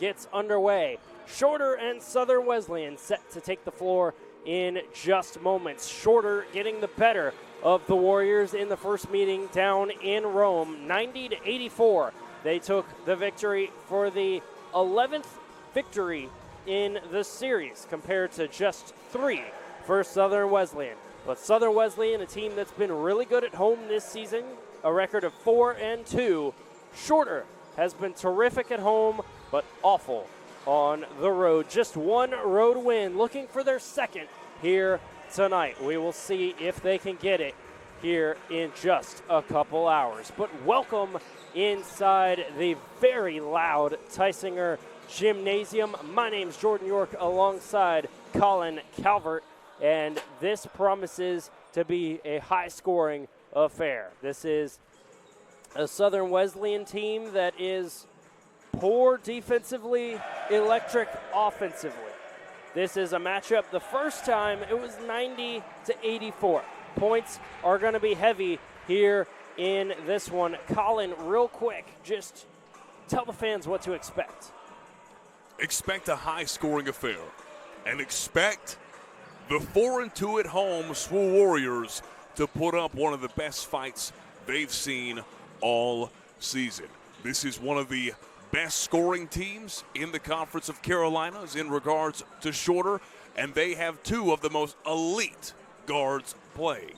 gets underway. Shorter and Southern Wesleyan set to take the floor in just moments. Shorter getting the better of the Warriors in the first meeting down in Rome, 90-84. They took the victory for the 11th victory in the series compared to just 3 for Southern Wesleyan. But Southern Wesleyan, a team that's been really good at home this season, a record of 4-2. Shorter has been terrific at home, but awful on the road. Just one road win, looking for their second here tonight. We will see if they can get it here in just a couple hours. But welcome inside the very loud Tysinger Gymnasium. My name's Jordan York alongside Colin Calvert, and this promises to be a high-scoring affair. This is a Southern Wesleyan team that is poor defensively, electric offensively. This is a matchup. The first time it was 90-84. Points are going to be heavy here in this one. Colin, real quick, just tell the fans what to expect. Expect a high-scoring affair, and expect the 4-2 at home SWU Warriors to put up one of the best fights they've seen all season. This is one of the best scoring teams in the Conference of Carolinas in regards to Shorter, and they have 2 of the most elite guards playing.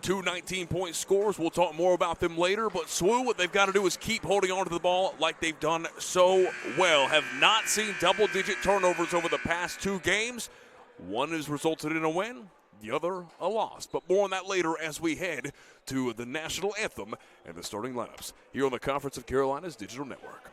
2 19-point scores. We'll talk more about them later, but SWU, what they've got to do is keep holding on to the ball like they've done so well. Have not seen double-digit turnovers over the past 2 games. One has resulted in a win, the other a loss. But more on that later as we head to the national anthem and the starting lineups here on the Conference of Carolinas Digital Network.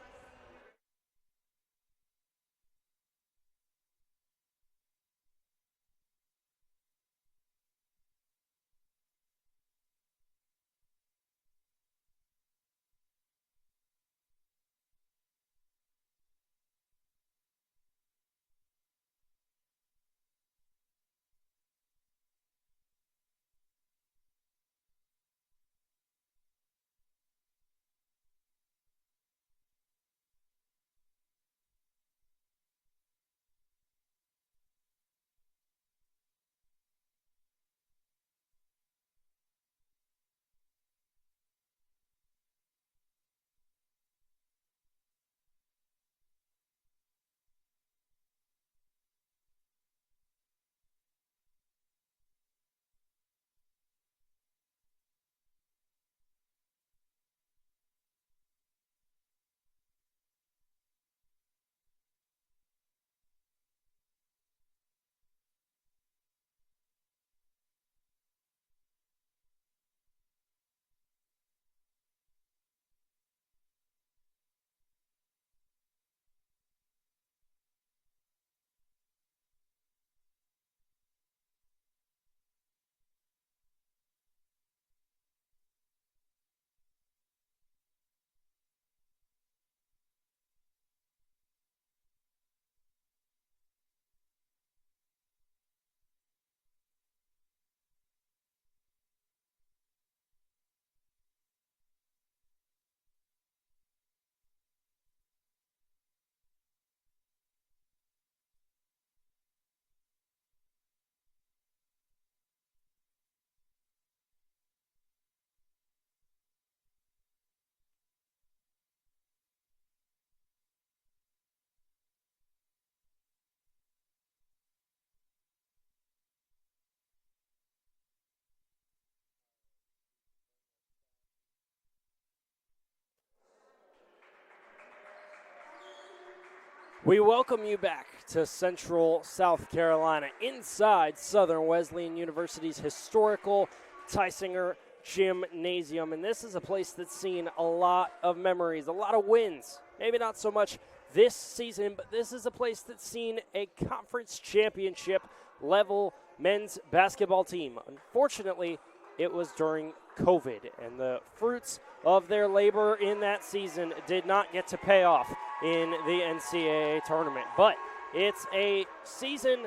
We welcome you back to Central South Carolina inside Southern Wesleyan University's historical Tysinger Gymnasium. And this is a place that's seen a lot of memories, a lot of wins. Maybe not so much this season, but this is a place that's seen a conference championship level men's basketball team. Unfortunately, it was during COVID, and the fruits of their labor in that season did not get to pay off in the NCAA tournament. But it's a season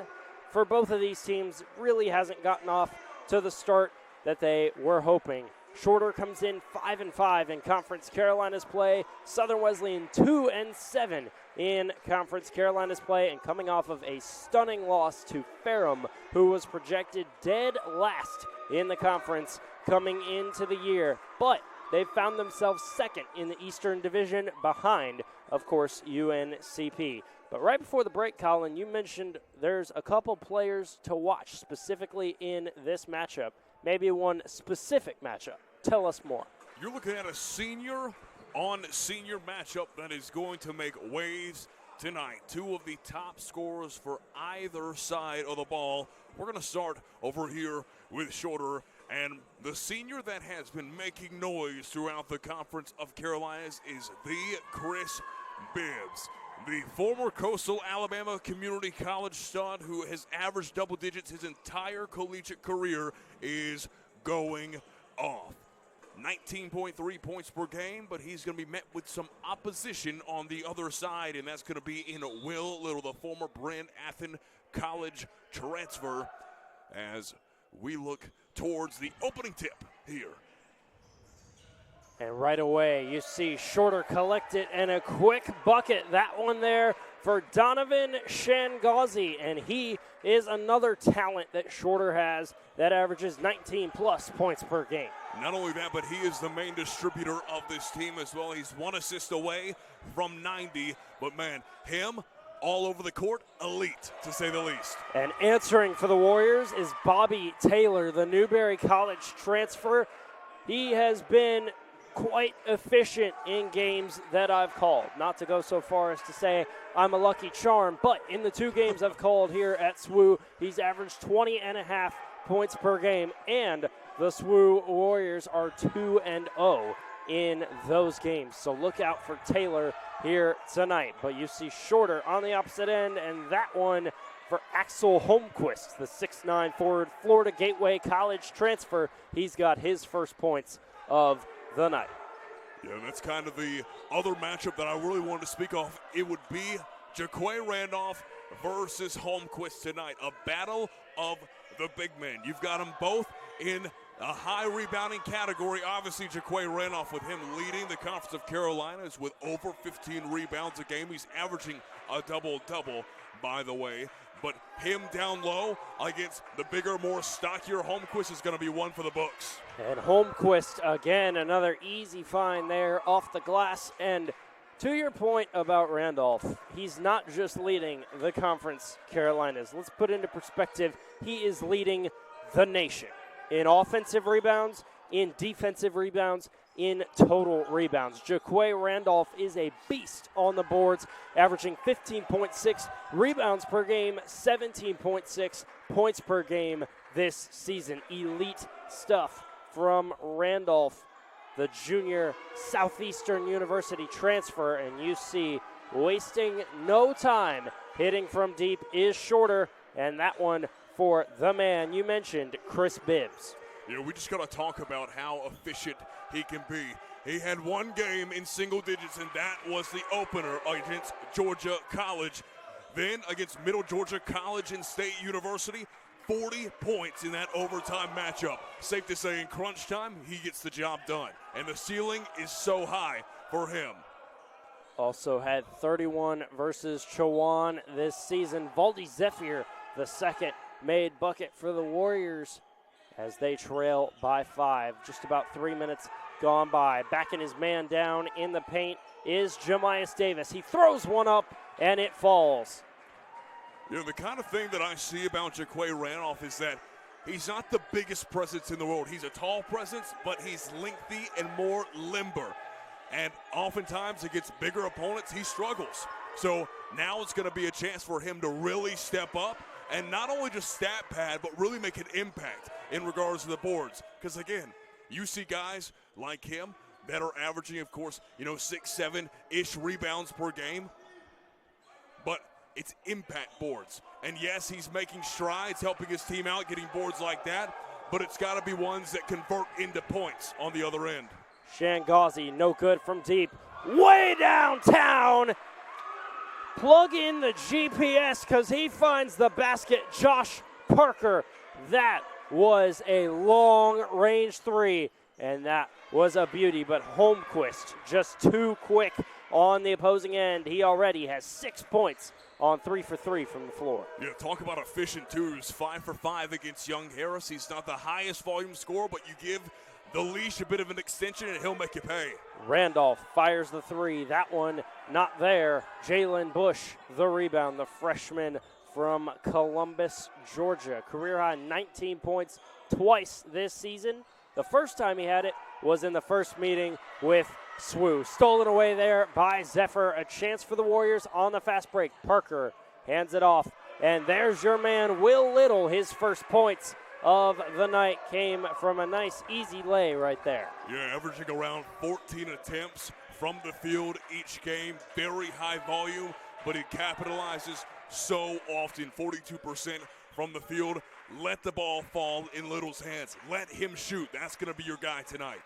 for both of these teams really hasn't gotten off to the start that they were hoping. Shorter comes in 5-5 in Conference Carolinas play. Southern Wesleyan 2-7 in Conference Carolinas play, and coming off of a stunning loss to Ferrum, who was projected dead last in the conference coming into the year. But they found themselves second in the Eastern Division behind, of course, UNCP. But right before the break, Colin, you mentioned there's a couple players to watch specifically in this matchup, maybe one specific matchup. Tell us more. You're looking at a senior-on-senior matchup that is going to make waves tonight. Two of the top scorers for either side of the ball. We're going to start over here with Shorter, and the senior that has been making noise throughout the Conference of Carolinas is the Chris Bibbs. The former Coastal Alabama Community College stud who has averaged double digits his entire collegiate career is going off. 19.3 points per game, but he's going to be met with some opposition on the other side, and that's going to be in Will Little, the former Brand Athen College transfer, as we look towards the opening tip here. And right away, you see Shorter collect it and a quick bucket. That one there for Donovan Shangazi, and he is another talent that Shorter has that averages 19-plus points per game. Not only that, but he is the main distributor of this team as well. He's one assist away from 90, but man, him all over the court, elite, to say the least. And answering for the Warriors is Bobby Taylor, the Newberry College transfer. He has been quite efficient in games that I've called. Not to go so far as to say I'm a lucky charm, but in the two games I've called here at SWU, he's averaged 20.5 points per game, and the SWU Warriors are 2-0 in those games. So look out for Taylor here tonight. But you see Shorter on the opposite end, and that one for Axel Holmquist, the 6'9 forward, Florida Gateway College transfer. He's got his first points of the night. Yeah, that's kind of the other matchup that I really wanted to speak of. It would be Jaquay Randolph versus Holmquist tonight. A battle of the big men. You've got them both in a high rebounding category. Obviously, Jaquay Randolph, with him leading the Conference of Carolinas with over 15 rebounds a game. He's averaging a double-double, by the way. But him down low against the bigger, more stockier Holmquist is going to be one for the books. And Holmquist, again, another easy find there off the glass. And to your point about Randolph, he's not just leading the Conference Carolinas. Let's put into perspective, he is leading the nation in offensive rebounds, in defensive rebounds, in total rebounds. Jaquay Randolph is a beast on the boards, averaging 15.6 rebounds per game, 17.6 points per game this season. Elite stuff from Randolph, the junior Southeastern University transfer, and you see wasting no time hitting from deep is Shorter, and that one for the man you mentioned, Chris Bibbs. Yeah, we just got to talk about how efficient he can be. He had one game in single digits, and that was the opener against Georgia College. Then against Middle Georgia College and State University, 40 points in that overtime matchup. Safe to say in crunch time, he gets the job done. And the ceiling is so high for him. Also had 31 versus Chowan this season. Valdi Zephyr, the second made bucket for the Warriors as they trail by 5. Just about 3 minutes gone by. Backing his man down in the paint is Jemias Davis. He throws one up, and it falls. You know, the kind of thing that I see about Jaquay Randolph is that he's not the biggest presence in the world. He's a tall presence, but he's lengthy and more limber. And oftentimes against bigger opponents, he struggles. So now it's going to be a chance for him to really step up and not only just stat pad, but really make an impact in regards to the boards. Because, again, you see guys like him that are averaging, of course, 6, 7-ish rebounds per game. But it's impact boards. And, yes, he's making strides, helping his team out, getting boards like that. But it's got to be ones that convert into points on the other end. Shangazi, no good from deep. Way downtown. Plug in the GPS because he finds the basket. Josh Parker. That was a long-range three. and that was a beauty. But Holmquist just too quick on the opposing end. He already has 6 points on 3 for 3 from the floor. Yeah, talk about efficient twos. 5 for 5 against Young Harris. He's not the highest volume scorer, but you give the leash a bit of an extension and he'll make you pay. Randolph fires the three. That one not there. Jalen Bush, the rebound, the freshman from Columbus, Georgia. Career high 19 points twice this season. The first time he had it was in the first meeting with SWU. Stolen away there by Zephyr. A chance for the Warriors on the fast break. Parker hands it off. And there's your man, Will Little. His first points of the night came from a nice, easy lay right there. Yeah, averaging around 14 attempts from the field each game. Very high volume, but he capitalizes so often. 42% from the field. Let the ball fall in Little's hands. Let him shoot. That's going to be your guy tonight.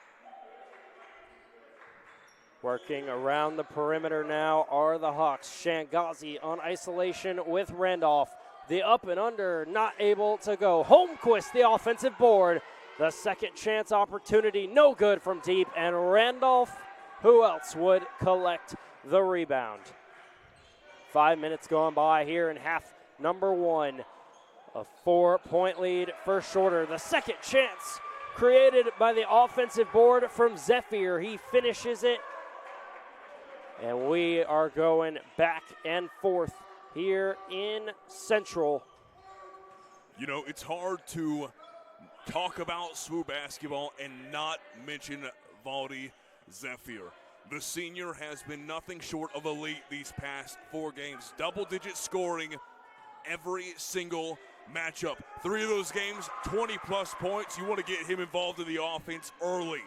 Working around the perimeter now are the Hawks. Shangazi on isolation with Randolph. The up and under not able to go. Holmquist, the offensive board. The second chance opportunity, no good from deep. And Randolph, who else would collect the rebound? 5 minutes going by here in half number one. A 4-point lead for Shorter. The second chance created by the offensive board from Zephyr. He finishes it. And we are going back and forth here in Central. You know, it's hard to talk about SWU basketball and not mention Valdi Zephyr. The senior has been nothing short of elite these past 4 games. Double-digit scoring every single matchup. 3 of those games, 20-plus points. You want to get him involved in the offense early.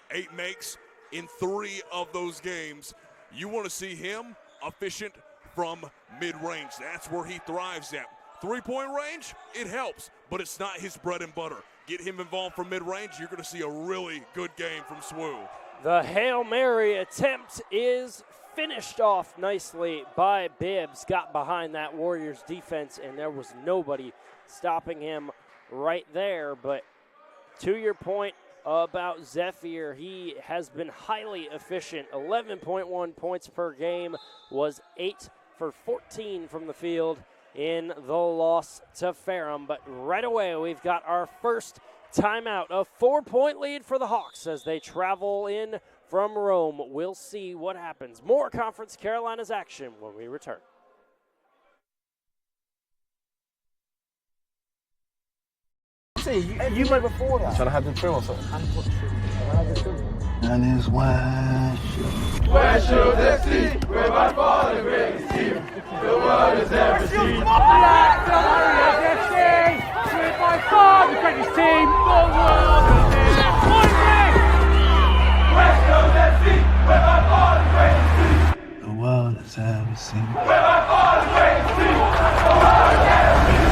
8 makes in 3 of those games. You want to see him efficient from mid-range. That's where he thrives at. 3-point range, it helps, but it's not his bread and butter. Get him involved from mid-range, you're going to see a really good game from SWU. The Hail Mary attempt is finished off nicely by Bibbs. Got behind that Warriors defense, and there was nobody stopping him right there. But to your point about Zephyr, he has been highly efficient. 11.1 points per game, was 8 for 14 from the field in the loss to Ferrum. But right away, we've got our first timeout. A 4-point lead for the Hawks as they travel in from Rome. We'll see what happens. More Conference Carolinas action when we return. See, you went before that. Should I have the trim or something? And his West Shoes FC, where my father greatest team the world has ever seen. Black Warriors FC, with by far the greatest team the world has ever seen. West Coast FC, where my father greatest team the world has ever seen. where my father greatest team the world has ever seen.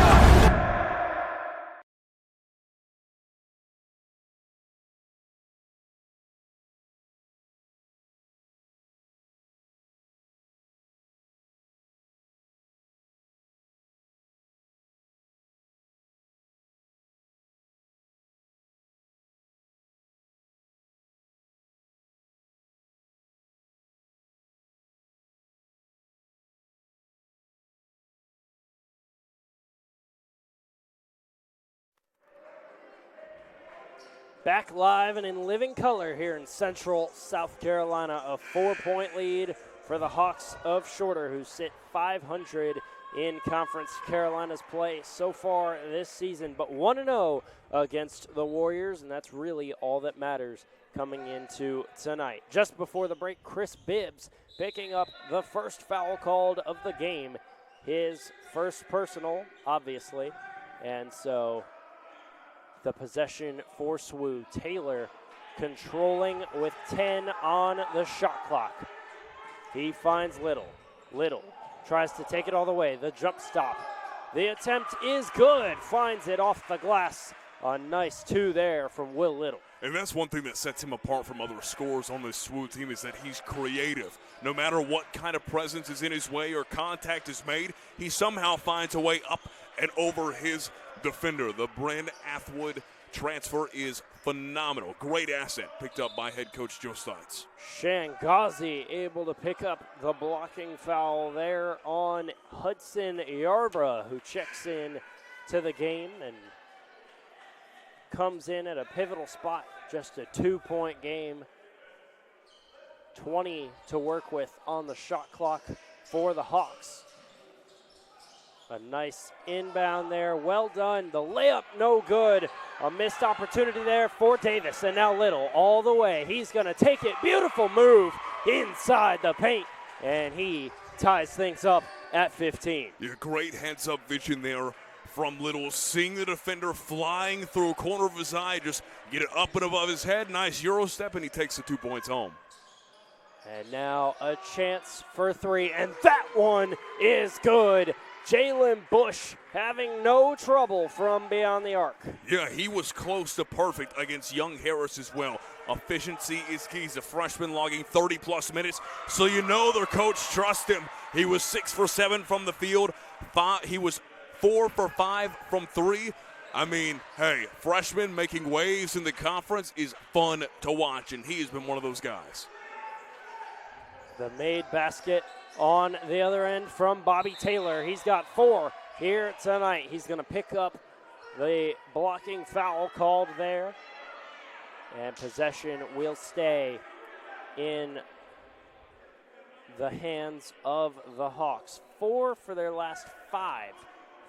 Back live and in living color here in Central South Carolina. A 4-point lead for the Hawks of Shorter, who sit 500 in Conference Carolinas play so far this season, but 1-0 against the Warriors, and that's really all that matters coming into tonight. Just before the break, Chris Bibbs picking up the first foul called of the game. His first personal, obviously, and so the possession for SWU. Taylor controlling with 10 on the shot clock. He finds Little. Little tries to take it all the way. The jump stop. The attempt is good. Finds it off the glass. A nice 2 there from Will Little. And that's one thing that sets him apart from other scorers on this SWU team is that he's creative. No matter what kind of presence is in his way or contact is made, he somehow finds a way up and over his defender. The Bryn Athwood transfer is phenomenal. Great asset picked up by head coach Joe Stites. Shangazi able to pick up the blocking foul there on Hudson Yarbrough, who checks in to the game and comes in at a pivotal spot. Just a 2-point game. 20 to work with on the shot clock for the Hawks. A nice inbound there. Well done. The layup no good. A missed opportunity there for Davis. And now Little all the way. He's going to take it. Beautiful move inside the paint. And he ties things up at 15. Yeah, great heads-up vision there from Little. Seeing the defender flying through a corner of his eye. Just get it up and above his head. Nice Euro step, and he takes the 2 points home. And now a chance for 3. And that one is good. Jalen Bush having no trouble from beyond the arc. Yeah, he was close to perfect against Young Harris as well. Efficiency is key. He's a freshman logging 30-plus minutes, so you know their coach trusts him. He was 6 for 7 from the field. He was 4 for 5 from 3. I mean, hey, freshman making waves in the conference is fun to watch, and he has been one of those guys. The made basket on the other end from Bobby Taylor. He's got 4 here tonight. He's going to pick up the blocking foul called there. And possession will stay in the hands of the Hawks. 4 for their last 5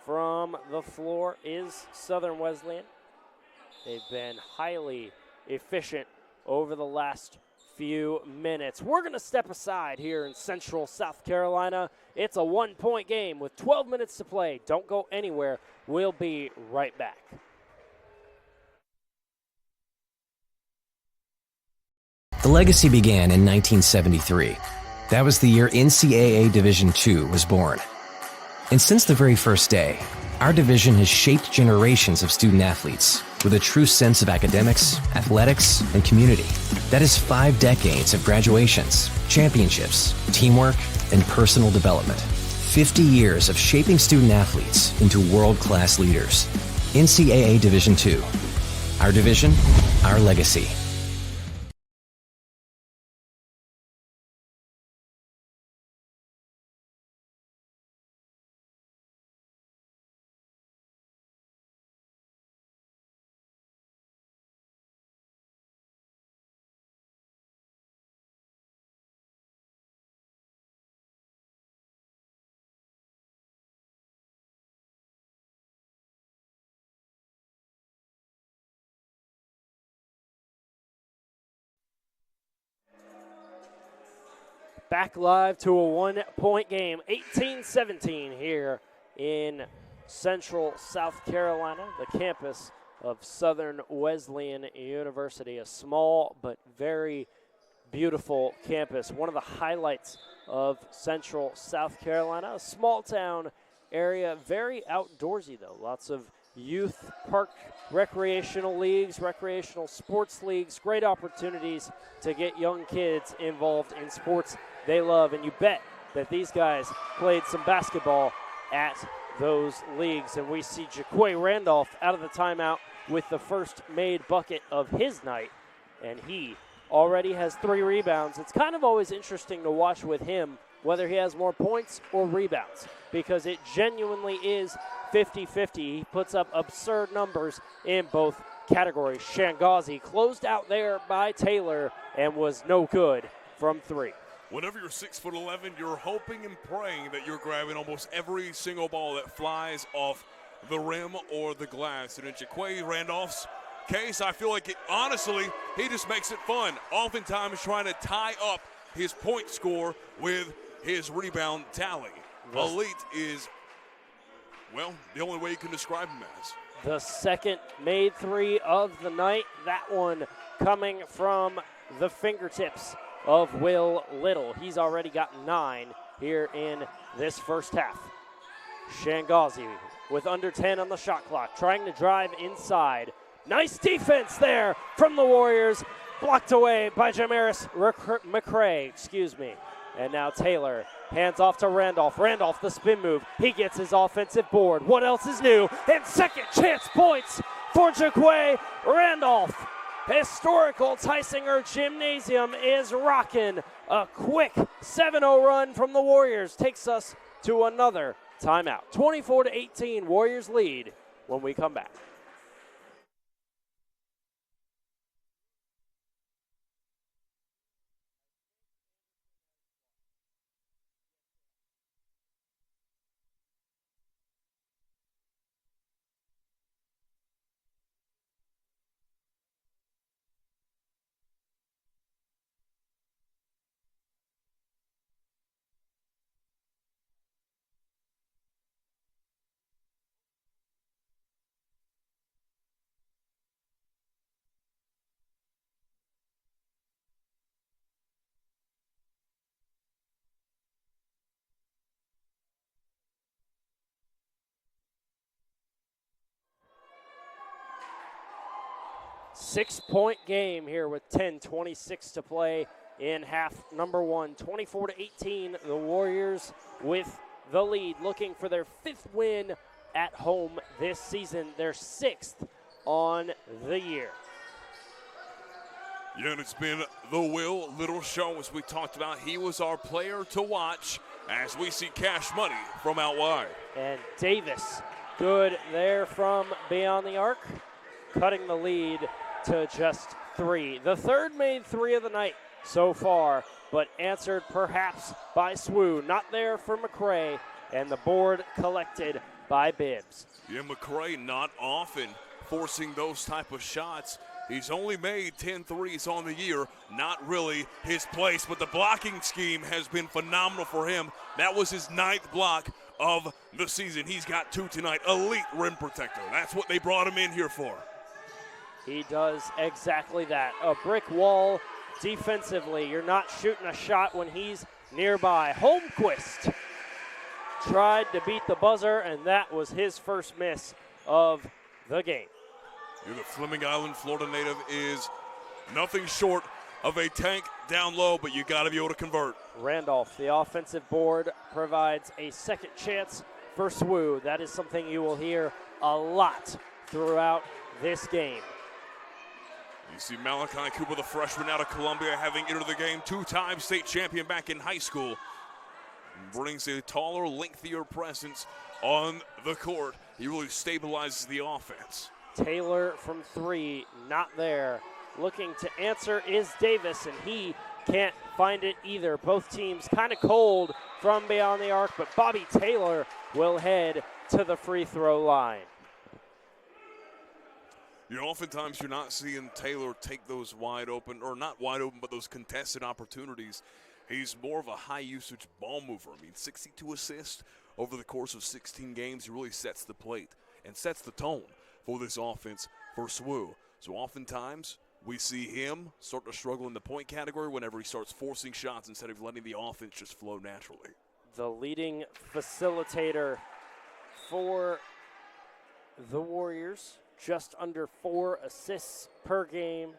from the floor is Southern Wesleyan. They've been highly efficient over the last few minutes. We're going to step aside here in Central South Carolina. It's a 1-point game with 12 minutes to play. Don't go anywhere. We'll be right back. The legacy began in 1973. That was the year NCAA Division II was born. And since the very first day, our division has shaped generations of student athletes with a true sense of academics, athletics, and community. That is 5 decades of graduations, championships, teamwork, and personal development. 50 years of shaping student athletes into world-class leaders. NCAA Division II. Our division, our legacy. Back live to a 1-point game, 18-17 here in Central South Carolina, the campus of Southern Wesleyan University, a small but very beautiful campus. One of the highlights of Central South Carolina, a small town area, very outdoorsy though. Lots of youth park recreational leagues, recreational sports leagues, great opportunities to get young kids involved in sports they love, and you bet that these guys played some basketball at those leagues. And we see Jaquay Randolph out of the timeout with the first made bucket of his night, and he already has 3 rebounds. It's kind of always interesting to watch with him whether he has more points or rebounds, because it genuinely is 50-50. He puts up absurd numbers in both categories. Shangazi closed out there by Taylor and was no good from 3. Whenever you're 6'11", you're hoping and praying that you're grabbing almost every single ball that flies off the rim or the glass. And in Jaquay Randolph's case, I feel like honestly, he just makes it fun. Oftentimes trying to tie up his point score with his rebound tally. Elite is, well, the only way you can describe him as. The second made 3 of the night. That one coming from the fingertips of Will Little. He's already got 9 here in this first half. Shangazi with under 10 on the shot clock, trying to drive inside. Nice defense there from the Warriors, blocked away by Jamaris McCray, And now Taylor hands off to Randolph. Randolph, the spin move. He gets his offensive board. What else is new? And second chance points for Jaquay Randolph. Historical Tysinger Gymnasium is rocking. A quick 7-0 run from the Warriors takes us to another timeout. 24-18, Warriors lead when we come back. Six-point game here with 10:26 to play in half number one. 24-18, the Warriors with the lead, looking for their 5th win at home this season, their 6th on the year. Yeah, and it's been the Will Little show, as we talked about. He was our player to watch as we see Cash Money from out wide. And Davis, good there from beyond the arc, cutting the lead to just 3. The third made 3 of the night so far, but answered perhaps by SWU. Not there for McCray, and the board collected by Bibbs. Yeah, McCray not often forcing those type of shots. He's only made 10 threes on the year. Not really his place, but the blocking scheme has been phenomenal for him. That was his 9th block of the season. He's got 2 tonight. Elite rim protector. That's what they brought him in here for. He does exactly that. A brick wall defensively. You're not shooting a shot when he's nearby. Holmquist tried to beat the buzzer, and that was his first miss of the game. The Fleming Island, Florida native, is nothing short of a tank down low, but you got to be able to convert. Randolph, the offensive board, provides a second chance for SWU. That is something you will hear a lot throughout this game. You see Malachi Cooper, the freshman out of Columbia, having entered the game, 2-time state champion back in high school. Brings a taller, lengthier presence on the court. He really stabilizes the offense. Taylor from 3, not there. Looking to answer is Davis, and he can't find it either. Both teams kind of cold from beyond the arc, but Bobby Taylor will head to the free throw line. You know, oftentimes you're not seeing Taylor take those wide open, or not wide open, but those contested opportunities. He's more of a high-usage ball mover. I mean, 62 assists over the course of 16 games. He really sets the plate and sets the tone for this offense for SWU. So oftentimes we see him start to struggle in the point category whenever he starts forcing shots instead of letting the offense just flow naturally. The leading facilitator for the Warriors, just under 4 assists per game.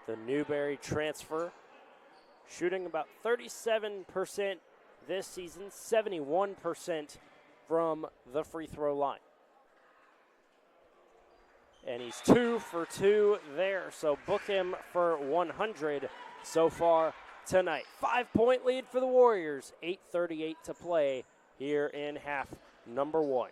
The Newberry transfer, shooting about 37% this season, 71% from the free throw line. And he's 2 for 2 there, so book him for 100 so far tonight. 5-point lead for the Warriors, 8:38 to play here in half number one.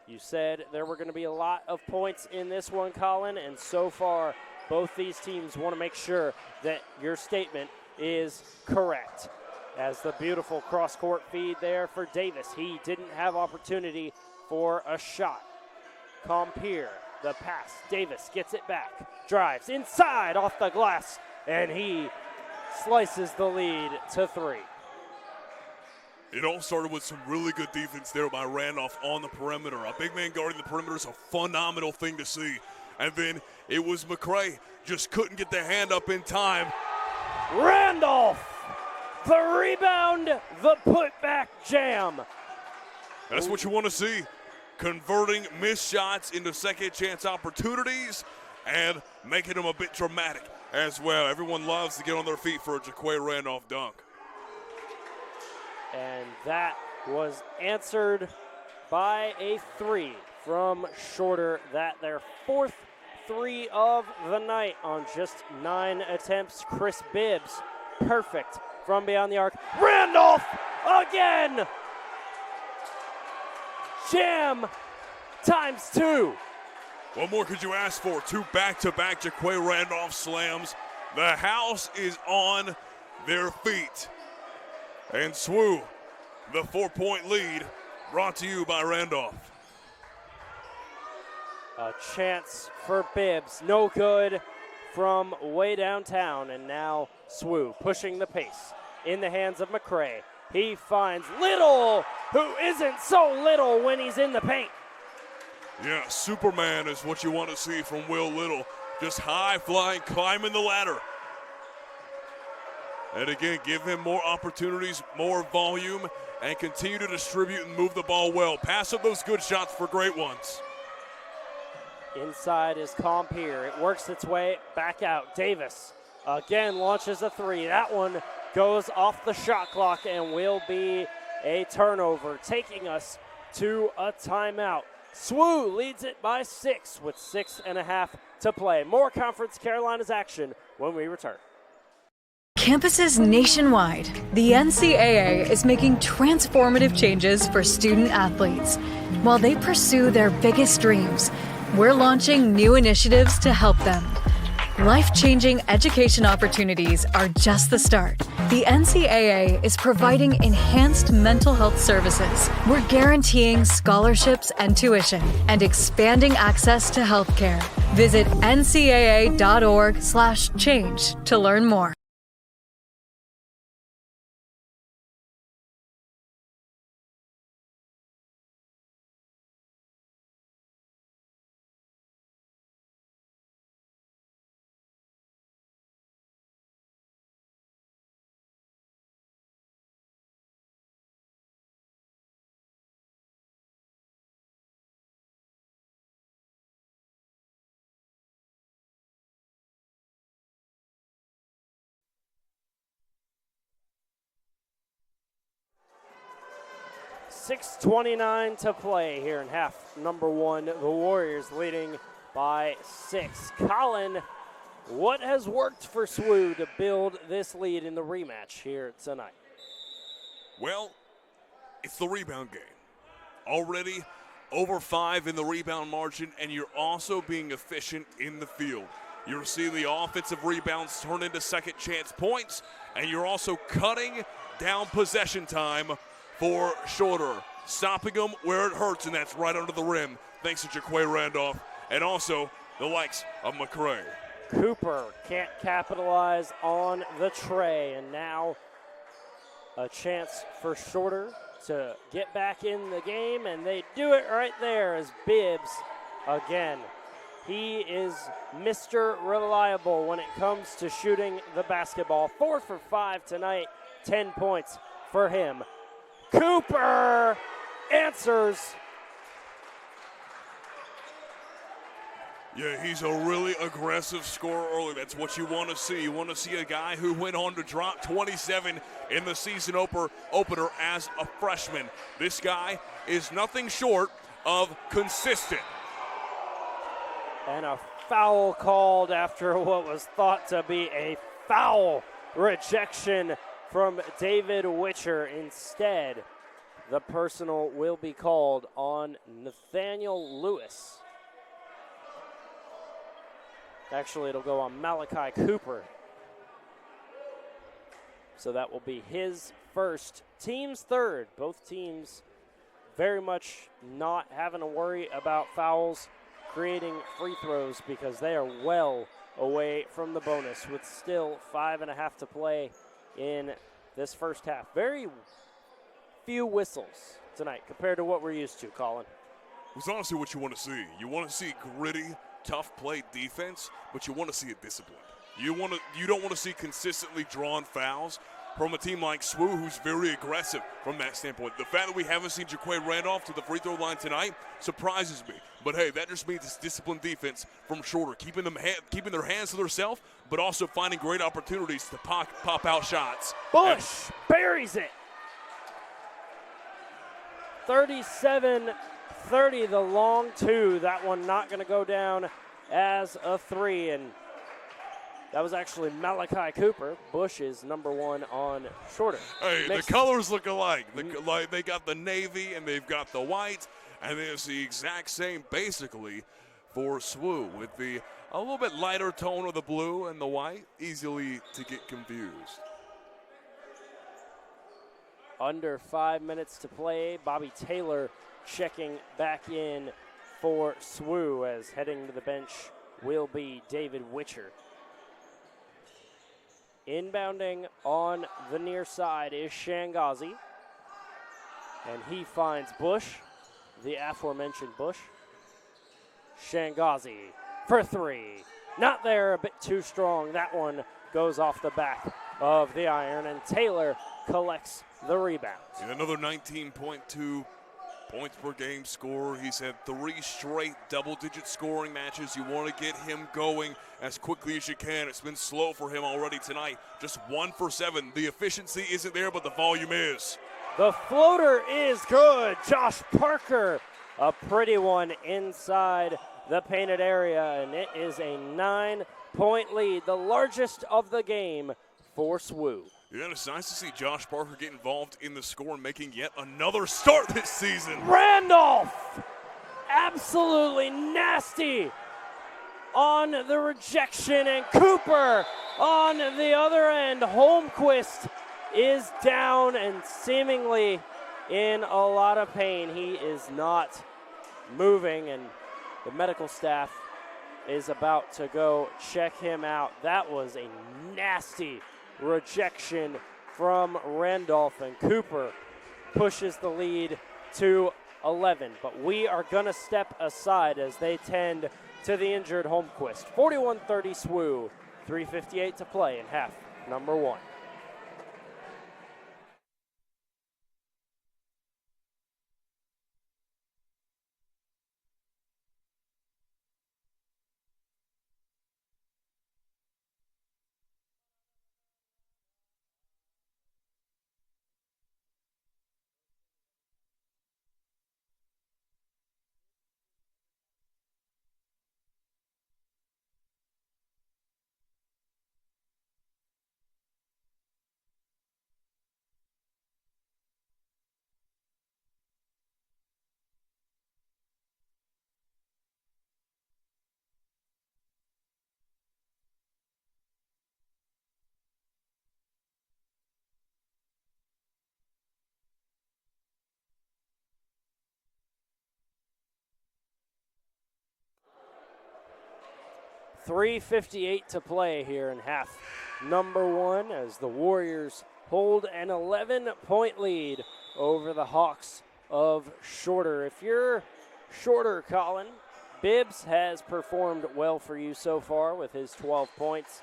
You said there were going to be a lot of points in this one, Colin, and so far both these teams want to make sure that your statement is correct. As the beautiful cross-court feed there for Davis. He didn't have opportunity for a shot. Compier, the pass. Davis gets it back. Drives inside off the glass, and he slices the lead to 3. It all started with some really good defense there by Randolph on the perimeter. A big man guarding the perimeter is a phenomenal thing to see. And then it was McCray, just couldn't get the hand up in time. Randolph, the rebound, the putback jam. That's what you want to see. Converting missed shots into second chance opportunities and making them a bit dramatic as well. Everyone loves to get on their feet for a Jaquay Randolph dunk. And that was answered by a 3 from Shorter. That their 4th 3 of the night on just 9 attempts. Chris Bibbs, perfect from beyond the arc. Randolph again! Jam times 2. What more could you ask for? 2 back-to-back Jaquay Randolph slams. The house is on their feet. And SWU, the 4-point lead, brought to you by Randolph. A chance for Bibbs, no good from way downtown, and now SWU pushing the pace in the hands of McCray. He finds Little, who isn't so little when he's in the paint. Yeah, Superman is what you want to see from Will Little. Just high-flying, climbing the ladder. And again, give him more opportunities, more volume, and continue to distribute and move the ball well. Pass up those good shots for great ones. Inside is Compier. It works its way back out. Davis again launches a 3. That one goes off the shot clock and will be a turnover, taking us to a timeout. SWU leads it by 6 with 6.5 to play. More Conference Carolinas action when we return. Campuses nationwide, the NCAA is making transformative changes for student athletes. While they pursue their biggest dreams, we're launching new initiatives to help them. Life-changing education opportunities are just the start. The NCAA is providing enhanced mental health services. We're guaranteeing scholarships and tuition and expanding access to healthcare. Visit ncaa.org/change to learn more. .6:29 to play here in half number 1. The Warriors leading by 6. Colin, what has worked for SWU to build this lead in the rematch here tonight? Well, it's the rebound game. Already over 5 in the rebound margin, and you're also being efficient in the field. You're seeing the offensive rebounds turn into second chance points, and you're also cutting down possession time for Shorter, stopping them where it hurts, and that's right under the rim, thanks to Jaquay Randolph, and also the likes of McCray. Cooper can't capitalize on the tray, and now a chance for Shorter to get back in the game, and they do it right there as Bibbs, again, he is Mr. Reliable when it comes to shooting the basketball. 4 for 5 tonight, 10 points for him. Cooper answers. Yeah, he's a really aggressive scorer early. That's what you want to see. You want to see a guy who went on to drop 27 in the season opener as a freshman. This guy is nothing short of consistent. And a foul called after what was thought to be a foul rejection from David Witcher. Instead, the personal will be called on Nathaniel Lewis. Actually, it'll go on Malachi Cooper. So that will be his first, team's third. Both teams very much not having to worry about fouls, creating free throws because they are well away from the bonus with still 5.5 to play in this first half. Very few whistles tonight compared to what we're used to, Colin. It's honestly what you want to see. You want to see gritty, tough play defense, but you want to see it disciplined. You don't want to see consistently drawn fouls from a team like SWU, who's very aggressive from that standpoint. The fact that we haven't seen Jaquay Randolph to the free throw line tonight surprises me. But hey, that just means it's disciplined defense from Shorter, keeping their hands to themselves, but also finding great opportunities to pop out shots. Bush buries it. 37-30, the long two. That one not going to go down as a three, and that was actually Malachi Cooper. Bush is number one on Shorter. Hey, the colors look alike. Like they got the navy and they've got the white, and then it's the exact same basically for SWU with a little bit lighter tone of the blue and the white, easily to get confused. Under 5 minutes to play. Bobby Taylor checking back in for SWU, as heading to the bench will be David Witcher. Inbounding on the near side is Shangazi, and he finds Bush, the aforementioned Bush. Shangazi for three. Not there, a bit too strong. That one goes off the back of the iron, and Taylor collects the rebound. And another 19.2 points per game scorer. He's had 3 straight double-digit scoring matches. You want to get him going as quickly as you can. It's been slow for him already tonight. Just 1 for 7. The efficiency isn't there, but the volume is. The floater is good. Josh Parker, a pretty one inside the painted area, and it is a 9-point lead, the largest of the game for SWU. Yeah, it's nice to see Josh Parker get involved in the score and making yet another start this season. Randolph, absolutely nasty on the rejection, and Cooper on the other end. Holmquist is down and seemingly in a lot of pain. He is not moving, and the medical staff is about to go check him out. That was a nasty rejection from Randolph, and Cooper pushes the lead to 11. But we are going to step aside as they tend to the injured Holmquist. 41-30 SWU, 3:58 to play in half number 1. .358 to play here in half number 1 as the Warriors hold an 11-point lead over the Hawks of Shorter. If you're Shorter, Colin, Bibbs has performed well for you so far with his 12 points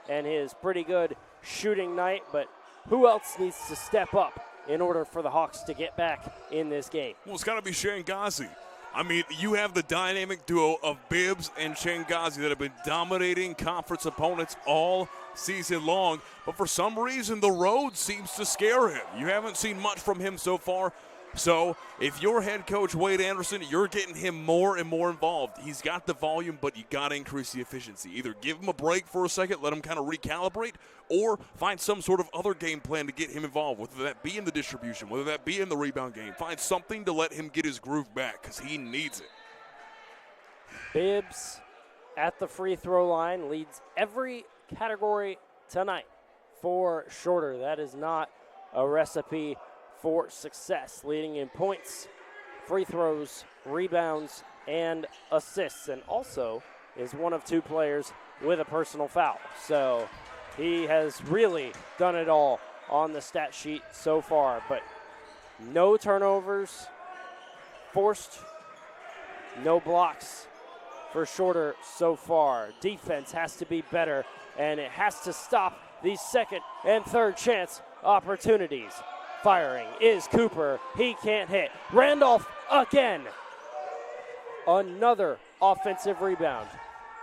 and his pretty good shooting night, but who else needs to step up in order for the Hawks to get back in this game? Well, it's got to be Shangazi. I mean, you have the dynamic duo of Bibbs and Shangazi that have been dominating conference opponents all season long, but for some reason the road seems to scare him. You haven't seen much from him so far. So if you're head coach Wade Anderson, you're getting him more and more involved. He's got the volume, but you got to increase the efficiency. Either give him a break for a second, let him kind of recalibrate, or find some sort of other game plan to get him involved, whether that be in the distribution, whether that be in the rebound game. Find something to let him get his groove back because he needs it. Bibbs at the free throw line leads every category tonight for Shorter. That is not a recipe for success, leading in points, free throws, rebounds, and assists, and also is one of 2 players with a personal foul. So he has really done it all on the stat sheet so far, but no turnovers forced, no blocks for Shorter so far. Defense has to be better, and it has to stop these second and third chance opportunities. Firing is Cooper. He can't hit. Randolph again. Another offensive rebound.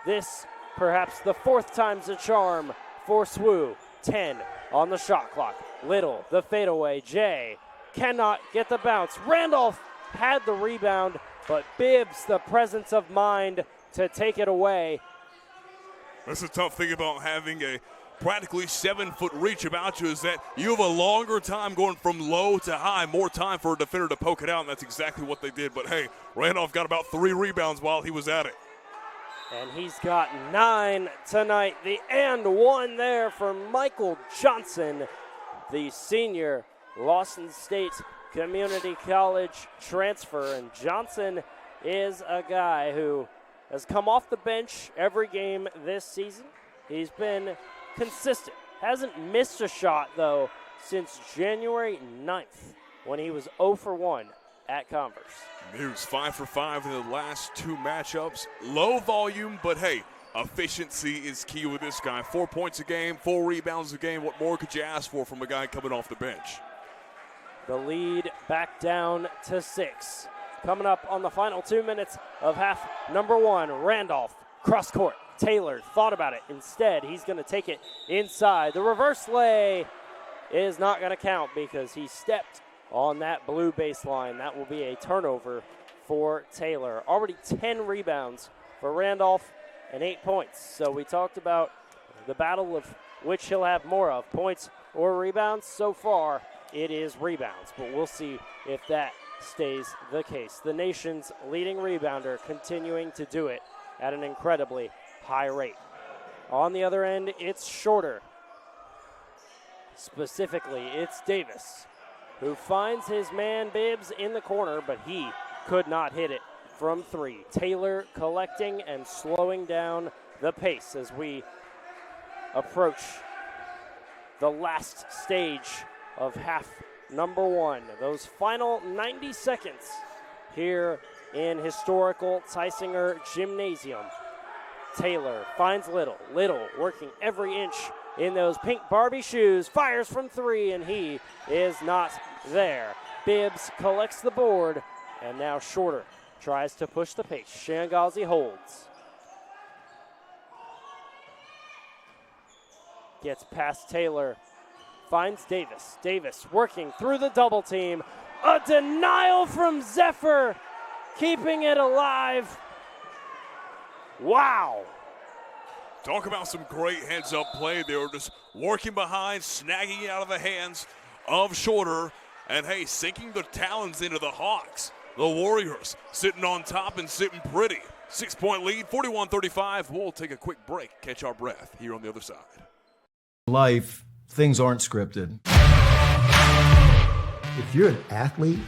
This perhaps the 4th time's a charm for SWU. 10 on the shot clock. Little, the fadeaway. Jay cannot get the bounce. Randolph had the rebound, but Bibbs, the presence of mind to take it away. That's a tough thing about having a practically 7-foot reach about you, is that you have a longer time going from low to high, more time for a defender to poke it out, and that's exactly what they did. But hey, Randolph got about 3 rebounds while he was at it. And he's got 9 tonight. The and one there for Michael Johnson, the senior Lawson State Community College transfer. And Johnson is a guy who has come off the bench every game this season. He's been consistent. Hasn't missed a shot, though, since January 9th when he was 0 for 1 at Converse. He was 5 for 5 in the last 2 matchups. Low volume, but hey, efficiency is key with this guy. 4 points a game, 4 rebounds a game. What more could you ask for from a guy coming off the bench? The lead back down to 6. Coming up on the final 2 minutes of half number 1, Randolph, cross court. Taylor thought about it. Instead, he's going to take it inside. The reverse lay is not going to count because he stepped on that blue baseline. That will be a turnover for Taylor. Already 10 rebounds for Randolph and 8 points. So we talked about the battle of which he'll have more of, points or rebounds. So far, it is rebounds, but we'll see if that stays the case. The nation's leading rebounder continuing to do it at an incredibly high rate. On the other end, it's Shorter. Specifically, it's Davis, who finds his man Bibbs in the corner, but he could not hit it from 3. Taylor collecting and slowing down the pace as we approach the last stage of half number 1. Those final 90 seconds here in historical Tysinger Gymnasium. Taylor finds Little. Little working every inch in those pink Barbie shoes. Fires from 3, and he is not there. Bibbs collects the board, and now Shorter tries to push the pace. Shangazi holds. Gets past Taylor. Finds Davis. Davis working through the double team. A denial from Zephyr, keeping it alive. Wow. Talk about some great heads-up play. They were just working behind, snagging it out of the hands of Shorter, and, hey, sinking the talons into the Hawks. The Warriors sitting on top and sitting pretty. 6-point lead, 41-35. We'll take a quick break, catch our breath here on the other side. Life, things aren't scripted. If you're an athlete,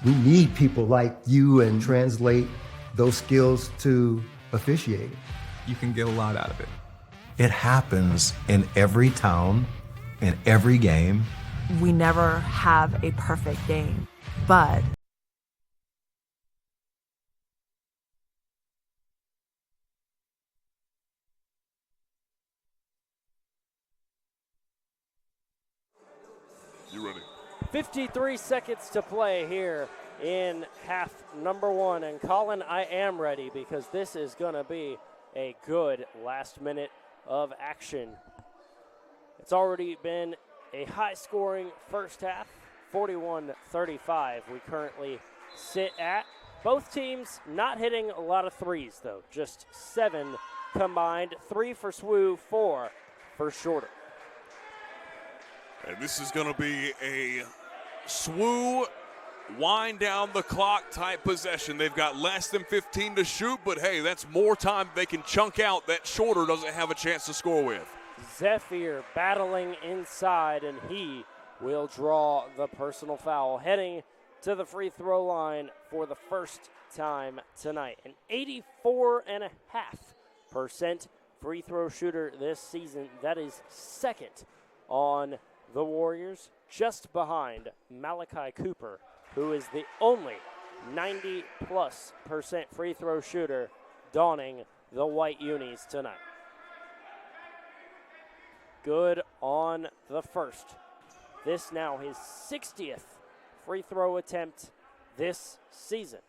we need people like you and translate those skills to officiating. You can get a lot out of it. It happens in every town, in every game. We never have a perfect game, but you ready? 53 seconds to play here in half number 1. And Colin, I am ready because this is going to be a good last minute of action. It's already been a high-scoring first half, 41-35 we currently sit at. Both teams not hitting a lot of threes, though. Just 7 combined, 3 for SWU, 4 for Shorter. And this is going to be a SWU wind down the clock type possession. They've got less than 15 to shoot, but hey, that's more time they can chunk out that Shorter doesn't have a chance to score with. Zephyr battling inside, and he will draw the personal foul, heading to the free throw line for the first time tonight. An 84.5% free throw shooter this season. That is second on the Warriors, just behind Malachi Cooper, who is the only 90+% free throw shooter donning the white unis tonight. Good on the first. This now his 60th free throw attempt this season,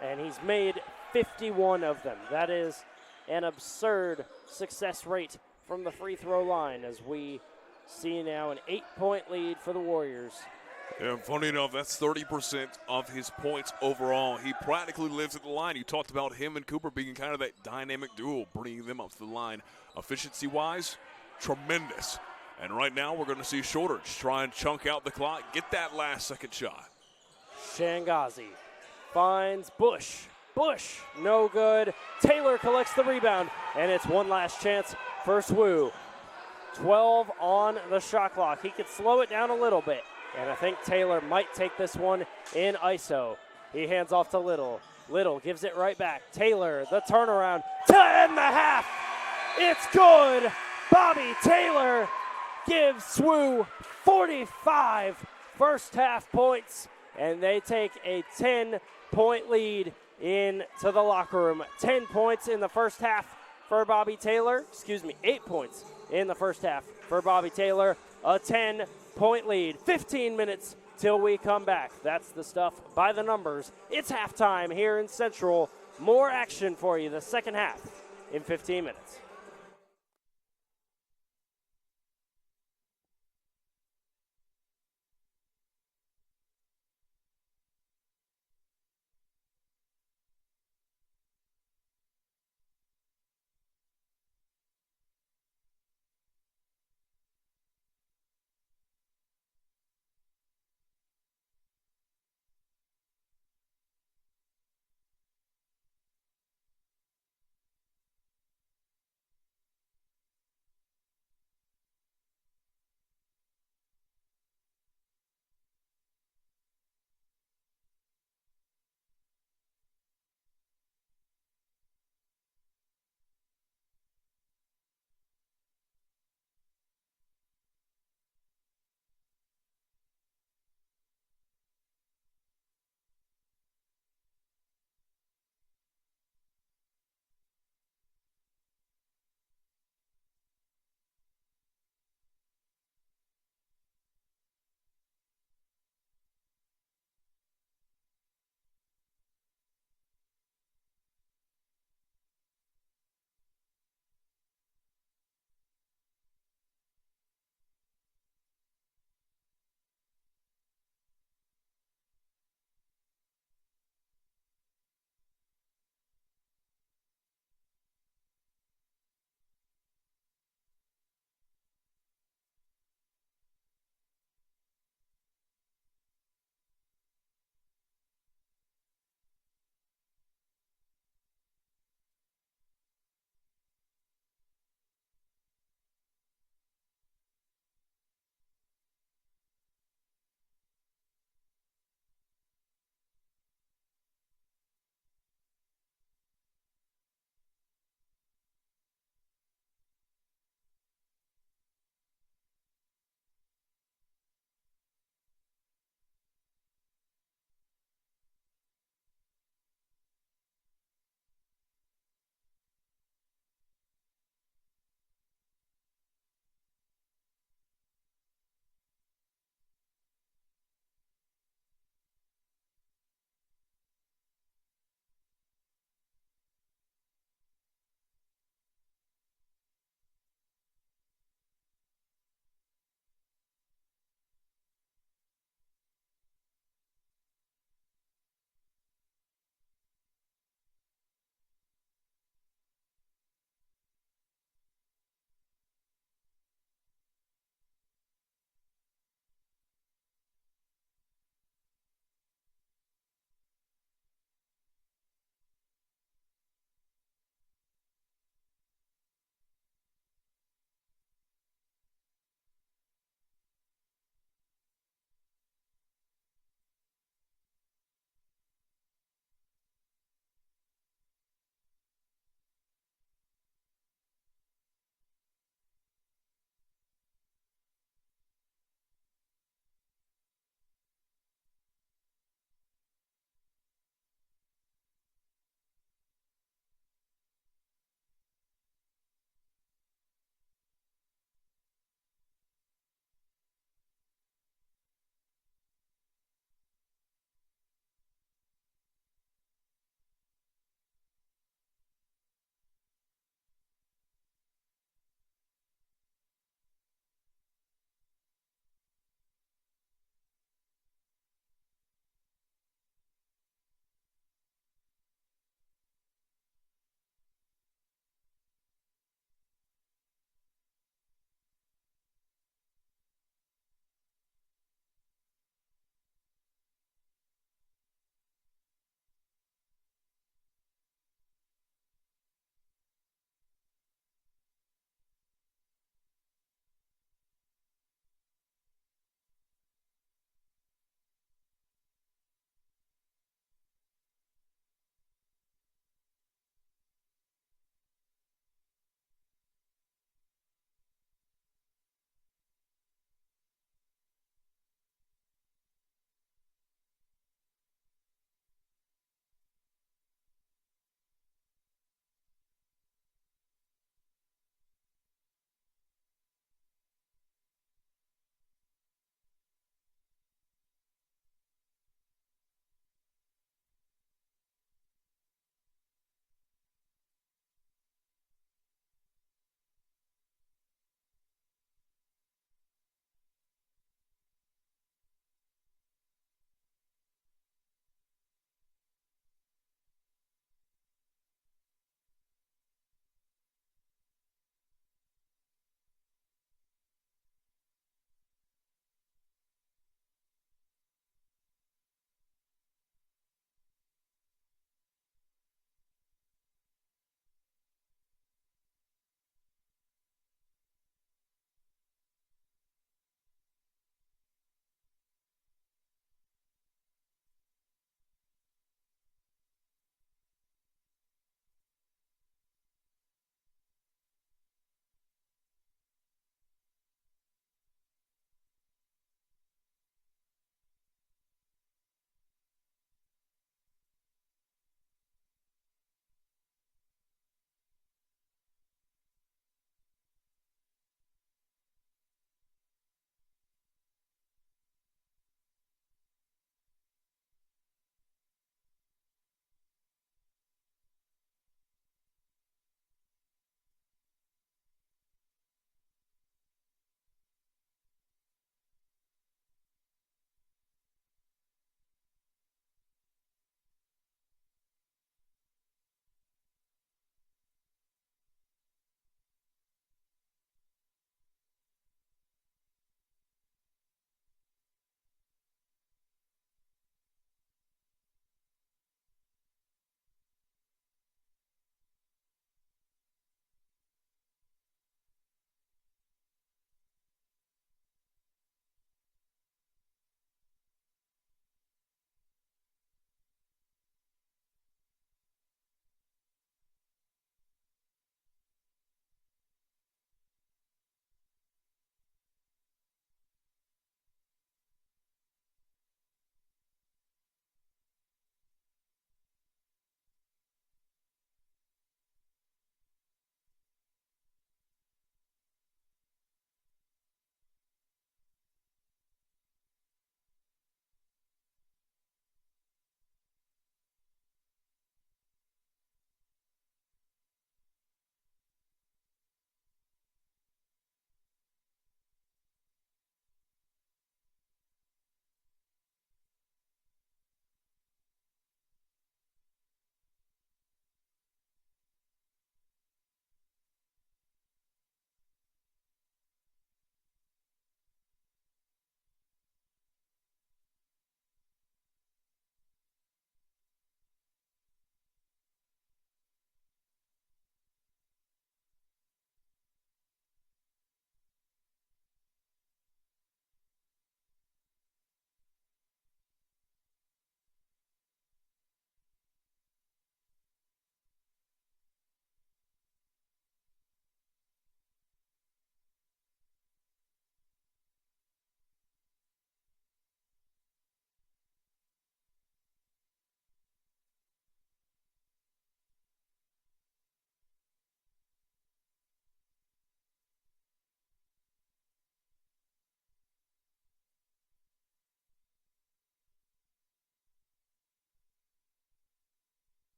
and he's made 51 of them. That is an absurd success rate from the free throw line as we see now an 8-point lead for the Warriors And funny enough, that's 30% of his points overall. He practically lives at the line. You talked about him and Cooper being kind of that dynamic duo, bringing them up to the line. Efficiency-wise, tremendous. And right now we're going to see Shorter just try and chunk out the clock, get that last second shot. Shangazi finds Bush. Bush, no good. Taylor collects the rebound, and it's one last chance for SWU. 12 on the shot clock. He could slow it down a little bit, and I think Taylor might take this one in ISO. He hands off to Little. Little gives it right back. Taylor, the turnaround to end the half. It's good. Bobby Taylor gives SWU 45 first half points, and they take a 10-point lead into the locker room. 10 points in the first half for Bobby Taylor. 8 points in the first half for Bobby Taylor. A 10-point lead. 15 minutes till we come back. That's the stuff by the numbers. It's halftime here in Central. More action for you the second half in 15 minutes.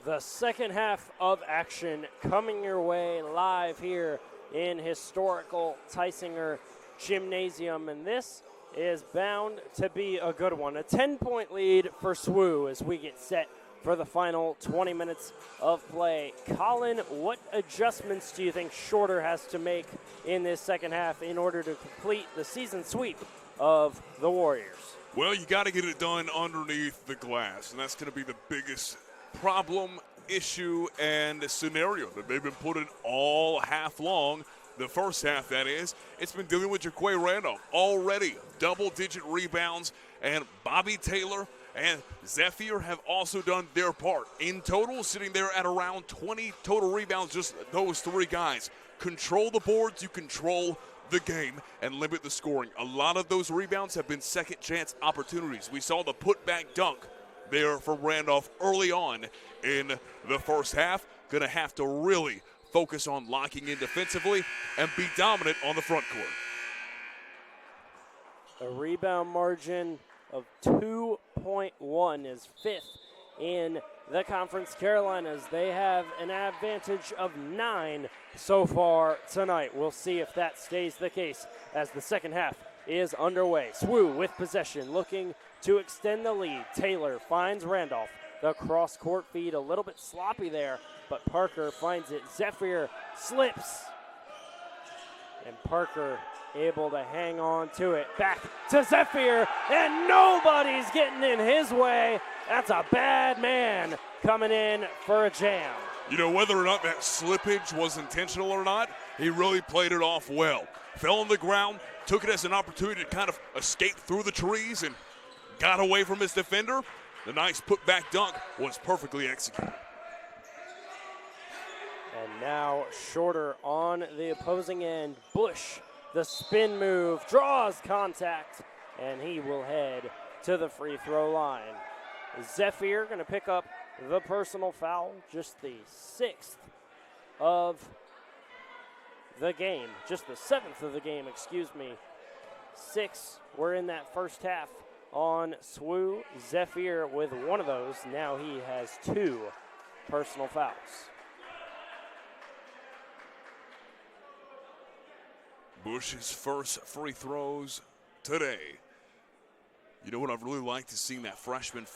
The second half of action coming your way live here in historical Tysinger Gymnasium, and this is bound to be a good one. A 10-point lead for SWU as we get set for the final 20 minutes of play. Colin, what adjustments do you think Shorter has to make in this second half in order to complete the season sweep of the Warriors? Well, you got to get it done underneath the glass, and that's going to be the biggest problem, issue, and scenario that they've been put in all half long. The first half, that is. It's been dealing with Jaquay Randolph. Already double-digit rebounds, and Bobby Taylor and Zephyr have also done their part. In total, sitting there at around 20 total rebounds, just those three guys. Control the boards, you control the game, and limit the scoring. A lot of those rebounds have been second chance opportunities. We saw the putback dunk there for Randolph early on in the first half. Going to have to really focus on locking in defensively and be dominant on the front court. A rebound margin of 2.1 is fifth in the Conference Carolinas. They have an advantage of 9 so far tonight. We'll see if that stays the case as the second half is underway. SWU with possession, looking to extend the lead. Taylor finds Randolph. The cross-court feed a little bit sloppy there, but Parker finds it. Zephyr slips, and Parker able to hang on to it. Back to Zephyr, and nobody's getting in his way. That's a bad man coming in for a jam. You know, whether or not that slippage was intentional or not, he really played it off well. Fell on the ground, took it as an opportunity to kind of escape through the trees and got away from his defender. The nice put-back dunk was perfectly executed. And now Shorter on the opposing end. Bush, the spin move, draws contact, and he will head to the free throw line. Zephyr going to pick up the personal foul, just the 6th of the game, just the 7th of the game, excuse me. 6 were in that first half on SWU. Zephyr with one of those. Now he has 2 personal fouls. Bush's first free throws today. You know what I've really liked is seeing that freshman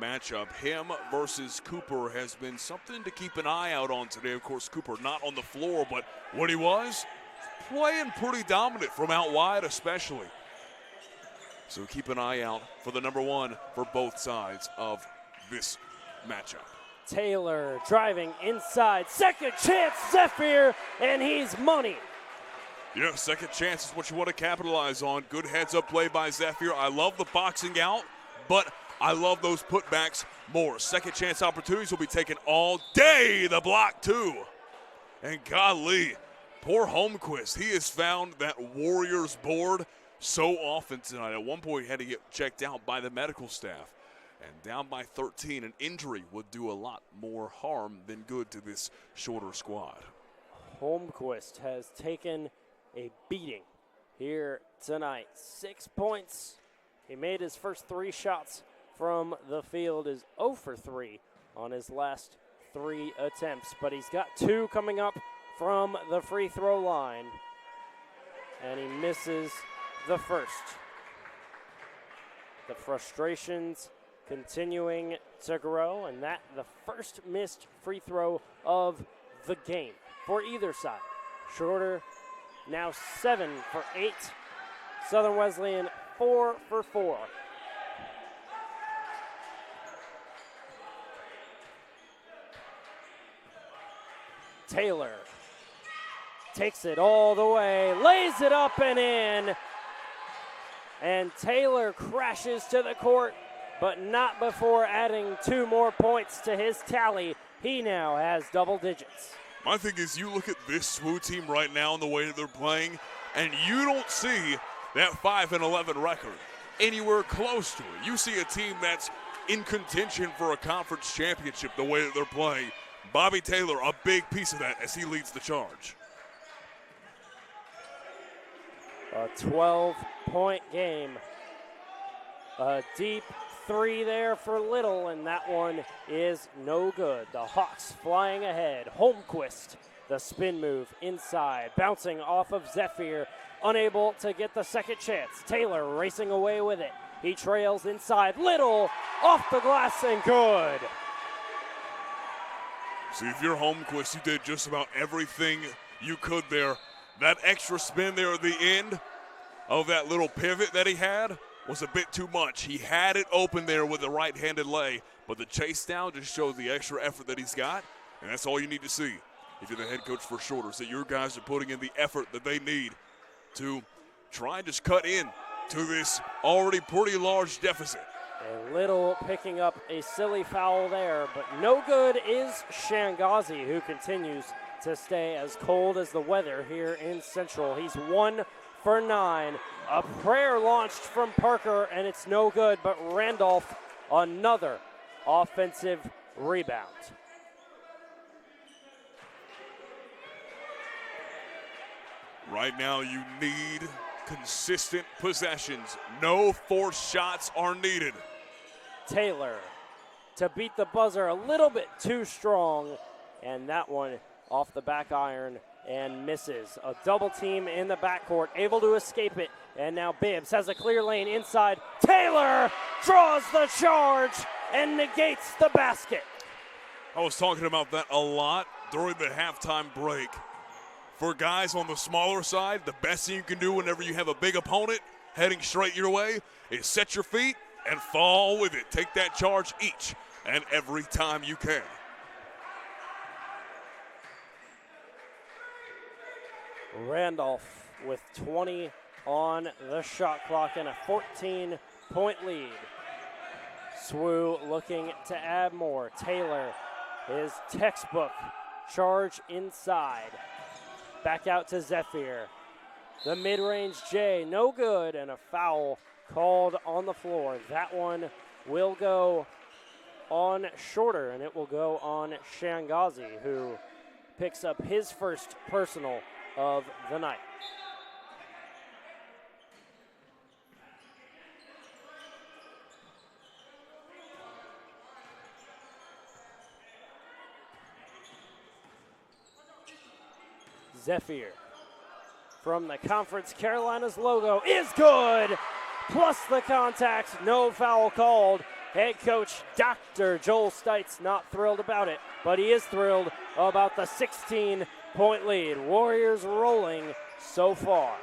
matchup. Him versus Cooper has been something to keep an eye out on today. Of course, Cooper not on the floor, but when he was, playing pretty dominant from out wide especially. So keep an eye out for the number 1 for both sides of this matchup. Taylor driving inside. Second chance, Zephyr, and he's money. Yeah, second chance is what you want to capitalize on. Good heads-up play by Zephyr. I love the boxing out, but I love those putbacks more. Second chance opportunities will be taken all day. The block, too. And golly, poor Holmquist. He has found that Warriors board so often tonight. At one point, he had to get checked out by the medical staff. And down by 13, an injury would do a lot more harm than good to this Shorter squad. Holmquist has taken a beating here tonight. 6 points. He made his first 3 shots from the field, is 0 for 3 on his last 3 attempts, but he's got 2 coming up from the free throw line, and he misses the first. The frustrations continuing to grow, and that the first missed free throw of the game for either side. Shorter now 7 for 8. Southern Wesleyan 4 for 4. Taylor takes it all the way, lays it up and in. And Taylor crashes to the court, but not before adding 2 more points to his tally. He now has double digits. My thing is, you look at this SWU team right now and the way that they're playing, and you don't see that 5-11 record anywhere close to it. You see a team that's in contention for a conference championship the way that they're playing. Bobby Taylor, a big piece of that as he leads the charge. A 12-point game A deep three there for Little, and that one is no good. The Hawks flying ahead. Holmquist, the spin move inside, bouncing off of Zephyr, unable to get the second chance. Taylor racing away with it. He trails inside. Little off the glass and good. See, if you're Holmquist, you did just about everything you could there. That extra spin there at the end of that little pivot that he had was a bit too much. He had it open there with the right-handed lay, but the chase down just shows the extra effort that he's got, and that's all you need to see if you're the head coach for Shorter, so your guys are putting in the effort that they need to try and just cut in to this already pretty large deficit. And Little picking up a silly foul there, but no good is Shangazi, who continues to stay as cold as the weather here in Central. He's 1 for 9. A prayer launched from Parker, and it's no good, but Randolph, another offensive rebound. Right now you need consistent possessions. No forced shots are needed. Taylor to beat the buzzer a little bit too strong, and that one off the back iron and misses. A double team in the backcourt, able to escape it, and now Bibbs has a clear lane inside. Taylor draws the charge and negates the basket. I was talking about that a lot during the halftime break. For guys on the smaller side, the best thing you can do whenever you have a big opponent heading straight your way is set your feet and fall with it. Take that charge each and every time you can. Randolph with 20 on the shot clock and a 14-point lead. SWU looking to add more. Taylor, his textbook charge inside. Back out to Zephyr. The mid-range J, no good, and a foul called on the floor. That one will go on Shorter, and it will go on Shangazi, who picks up his first personal of the night. Zephyr from the Conference Carolinas logo is good. Plus the contact, no foul called. Head coach Dr. Joel Stites not thrilled about it, but he is thrilled about the 16-point lead. Warriors rolling so far.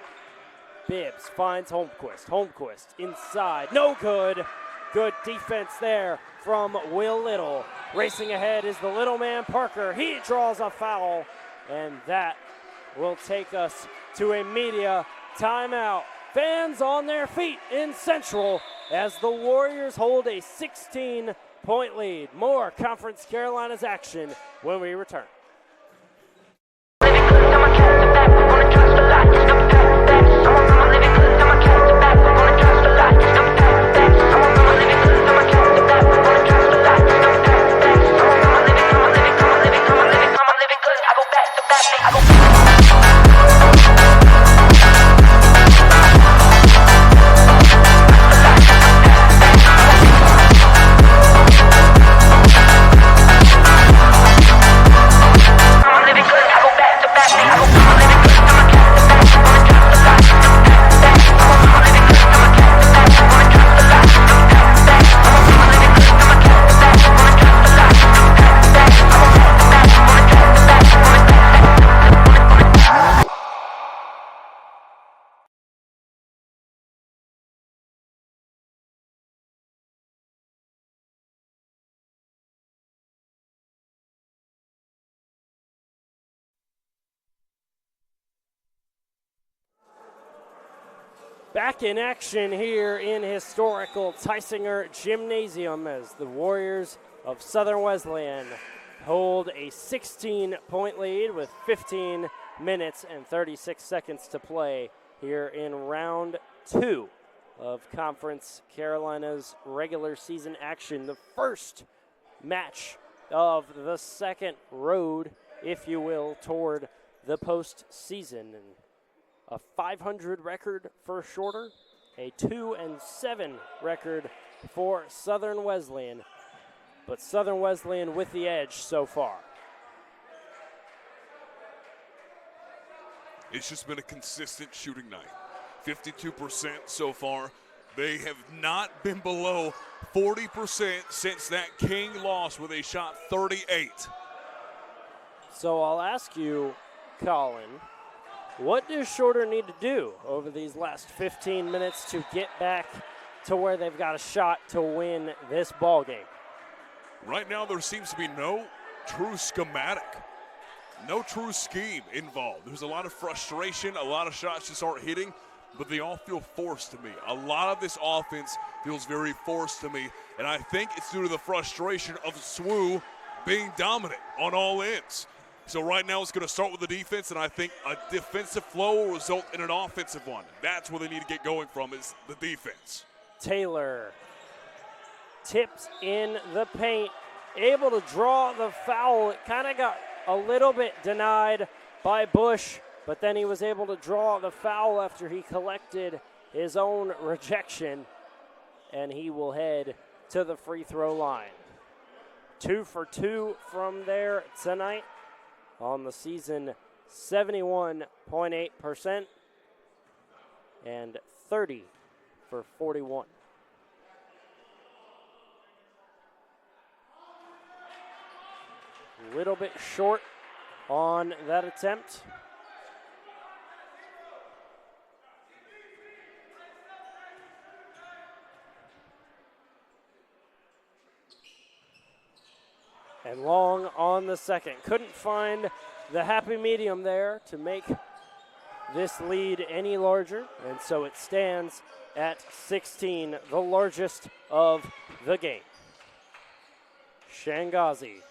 Bibbs finds Holmquist. Holmquist inside, no good. Good defense there from Will Little. Racing ahead is the little man Parker. He draws a foul, and that will take us to a media timeout. Fans on their feet in Central as the Warriors hold a 16-point lead. More Conference Carolinas action when we return. Back in action here in historical Tysinger Gymnasium as the Warriors of Southern Wesleyan hold a 16-point lead with 15 minutes and 36 seconds to play here in round 2 of Conference Carolinas regular season action. The first match of the second road, if you will, toward the postseason. And a 500 record for Shorter a 2-7 record for Southern Wesleyan, but Southern Wesleyan with the edge so far. It's just been a consistent shooting night. 52% so far. They have not been below 40% since that King loss where they shot 38. So I'll ask you, Colin, what does Shorter need to do over these last 15 minutes to get back to where they've got a shot to win this ball game? Right now there seems to be no true schematic, no true scheme involved. There's a lot of frustration, a lot of shots just aren't hitting, but they all feel forced to me. A lot of this offense feels very forced to me, and I think it's due to the frustration of SWU being dominant on all ends. So right now it's going to start with the defense, and I think a defensive flow will result in an offensive one. That's where they need to get going from, is the defense. Taylor tips in the paint, able to draw the foul. It kind of got a little bit denied by Bush, but then he was able to draw the foul after he collected his own rejection, and he will head to the free throw line. 2 for 2 from there tonight. On the season, 71.8% and 30 for 41. A little bit short on that attempt. And long on the second. Couldn't find the happy medium there to make this lead any larger, and so it stands at 16, the largest of the game. Shangazi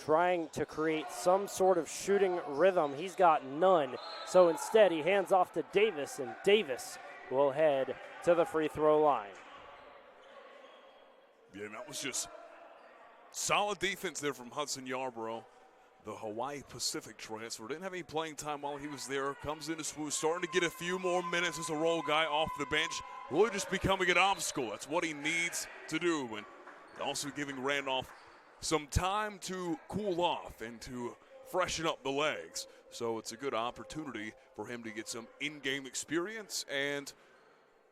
trying to create some sort of shooting rhythm. He's got none, so instead he hands off to Davis, and Davis will head to the free throw line. Yeah, that was just solid defense there from Hudson Yarborough. The Hawaii Pacific transfer. Didn't have any playing time while he was there. Comes into SWU, starting to get a few more minutes as a role guy off the bench. Really just becoming an obstacle. That's what he needs to do. And also giving Randolph some time to cool off and to freshen up the legs. So it's a good opportunity for him to get some in-game experience, and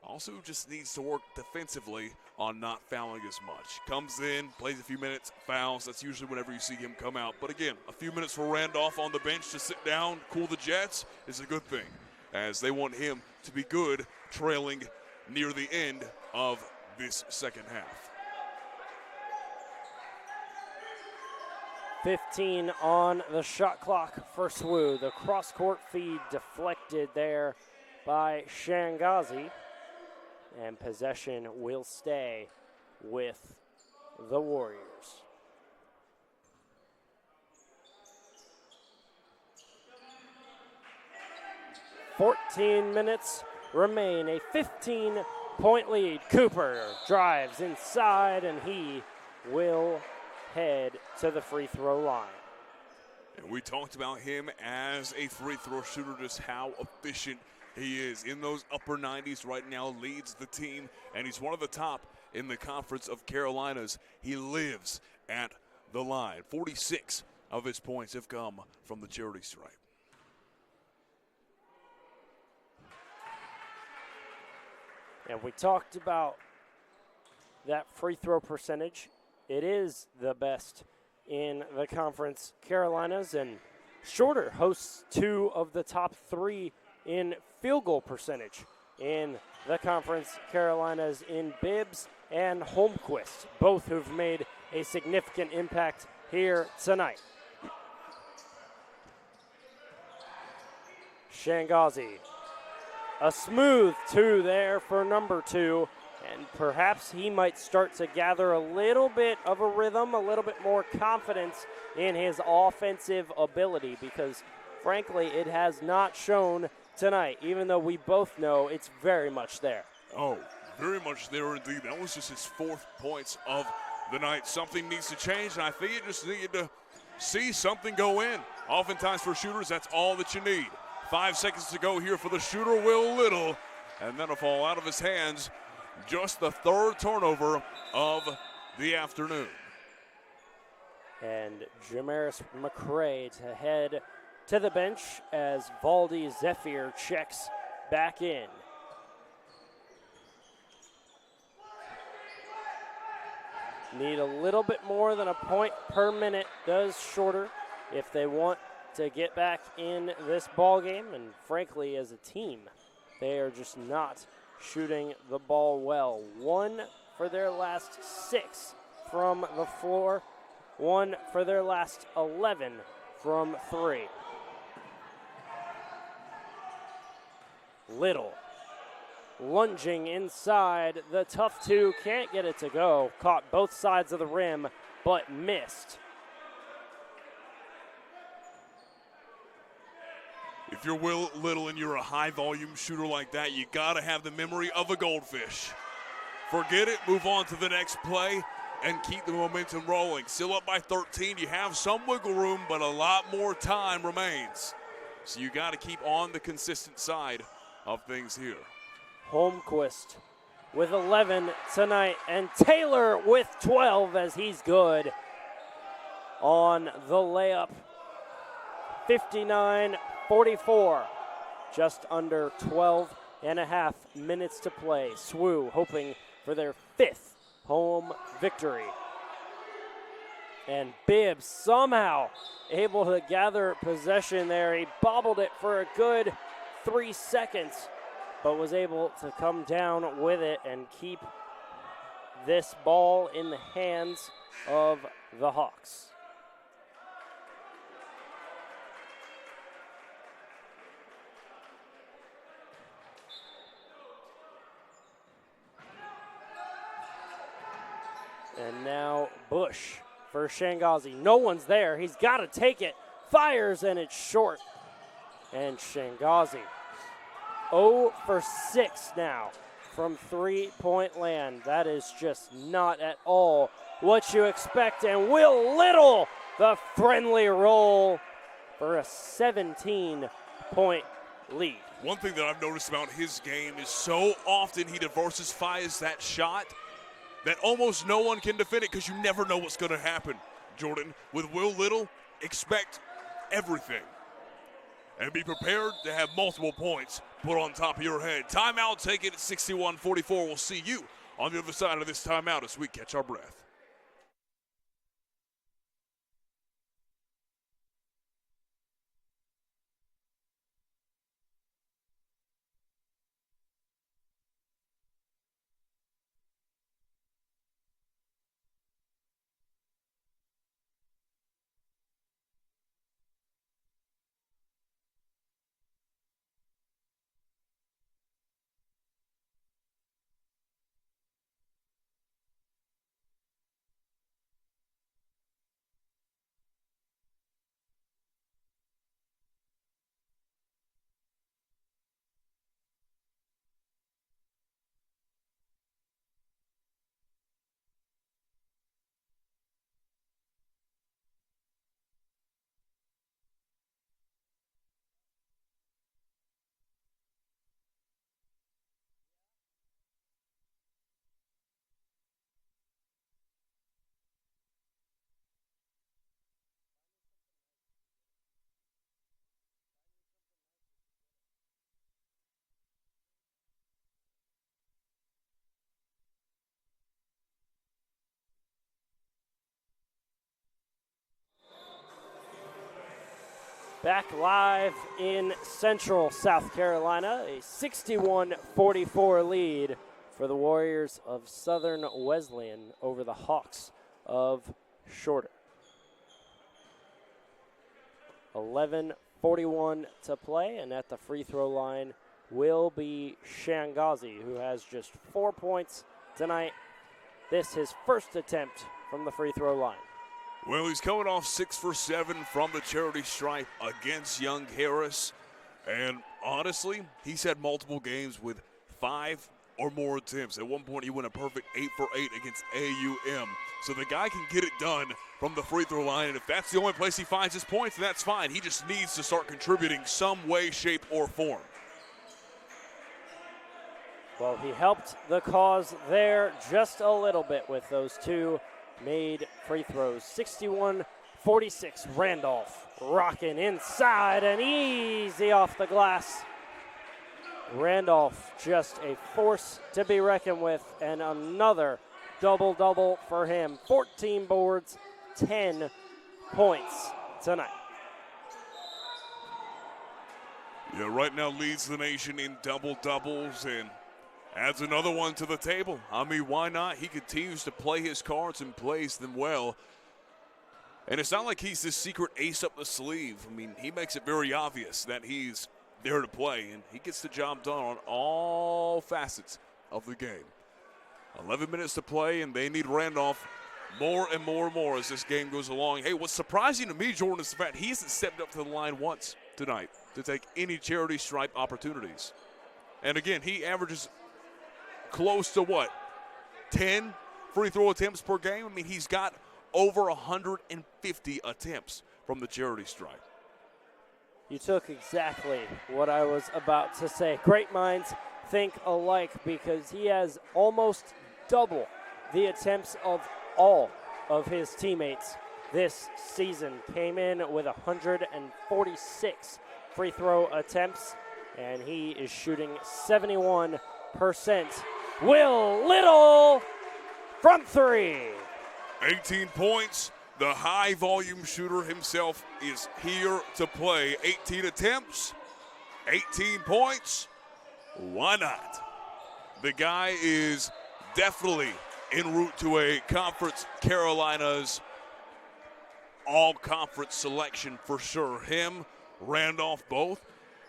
also just needs to work defensively on not fouling as much. Comes in, plays a few minutes, fouls. That's usually whenever you see him come out. But again, a few minutes for Randolph on the bench to sit down, cool the jets is a good thing, as they want him to be good trailing near the end of this second half. 15 on the shot clock for SWU. The cross-court feed deflected there by Shangazi. And possession will stay with the Warriors. $14 minutes remain, a 15-point lead. Cooper drives inside, and he will head to the free throw line. And we talked about him as a free throw shooter, just how efficient he is. In those upper 90s right now, leads the team, and he's one of the top in the Conference of Carolinas. He lives at the line. 46 of his points have come from the charity stripe. And we talked about that free throw percentage. It is the best in the Conference Carolinas, and Shorter hosts 2 of the top 3 in field goal percentage in the Conference Carolinas in Bibbs and Holmquist, both who've made a significant impact here tonight. Shangazi, a smooth 2 there for number 2, and perhaps he might start to gather a little bit of a rhythm, a little bit more confidence in his offensive ability, because frankly it has not shown tonight, even though we both know it's very much there. Oh, very much there indeed. That was just his 4th points of the night. Something needs to change, and I think you just need to see something go in. Oftentimes for shooters, that's all that you need. 5 seconds to go here for the shooter, Will Little. and then a fall out of his hands. Just the third turnover of the afternoon. And Jamaris McCray to head to the bench as Valdi Zephyr checks back in. Need a little bit more than a point per minute, does Shorter, if they want to get back in this ball game. And frankly, as a team, they are just not shooting the ball well. 1 for their last 6 from the floor, 1 for their last 11 from 3. Little lunging inside. The tough two can't get it to go. Caught both sides of the rim, but missed. If you're Will Little and you're a high-volume shooter like that, you got to have the memory of a goldfish. Forget it, move on to the next play, and keep the momentum rolling. Still up by 13. You have some wiggle room, but a lot more time remains. So you got to keep on the consistent side of things here. Holmquist with 11 tonight, and Taylor with 12 as he's good on the layup. 59-44, just under 12 and a half minutes to play. SWU hoping for their 5th home victory. And Bibbs somehow able to gather possession there. He bobbled it for a good 3 seconds, but was able to come down with it and keep this ball in the hands of the Hawks. And now Bush for Shangazi. No one's there. He's got to take it. Fires, and it's short. And Shangazi 0 for 6 now from three-point land. That is just not at all what you expect. And Will Little, the friendly roll for a 17-point lead. One thing that I've noticed about his game is so often he diversifies that shot that almost no one can defend it because you never know what's going to happen. Jordan, with Will Little, expect everything. And be prepared to have multiple points put on top of your head. Timeout, take it at 61-44. We'll see you on the other side of this timeout as we catch our breath. Back live in Central South Carolina, a 61-44 lead for the Warriors of Southern Wesleyan over the Hawks of Shorter. 11:41 to play, and at the free throw line will be Shangazi, who has just 4 points tonight. This his first attempt from the free throw line. Well, he's coming off 6 for 7 from the charity stripe against Young Harris. And honestly, he's had multiple games with 5 or more attempts. At one point, he went a perfect 8 for 8 against AUM. So the guy can get it done from the free throw line. And if that's the only place he finds his points, then that's fine. He just needs to start contributing some way, shape, or form. Well, he helped the cause there just a little bit with those two made free throws. 61-46, Randolph rocking inside and easy off the glass. Randolph just a force to be reckoned with, and another double-double for him. 14 boards, 10 points tonight. Yeah, right now leads the nation in double-doubles and adds another one to the table. I mean, why not? He continues to play his cards and plays them well. And it's not like he's this secret ace up the sleeve. I mean, he makes it very obvious that he's there to play, and he gets the job done on all facets of the game. 11 minutes to play, and they need Randolph more and more and more as this game goes along. Hey, what's surprising to me, Jordan, is the fact he hasn't stepped up to the line once tonight to take any charity stripe opportunities. And again, he averages close to 10 free throw attempts per game? I mean, he's got over 150 attempts from the charity stripe. You took exactly what I was about to say. Great minds think alike, because he has almost double the attempts of all of his teammates this season. Came in with 146 free throw attempts, and he is shooting 71%. Will Little from three. 18 points. The high-volume shooter himself is here to play. 18 attempts, 18 points. Why not? The guy is definitely en route to a Conference Carolinas all-conference selection for sure. Him, Randolph, both.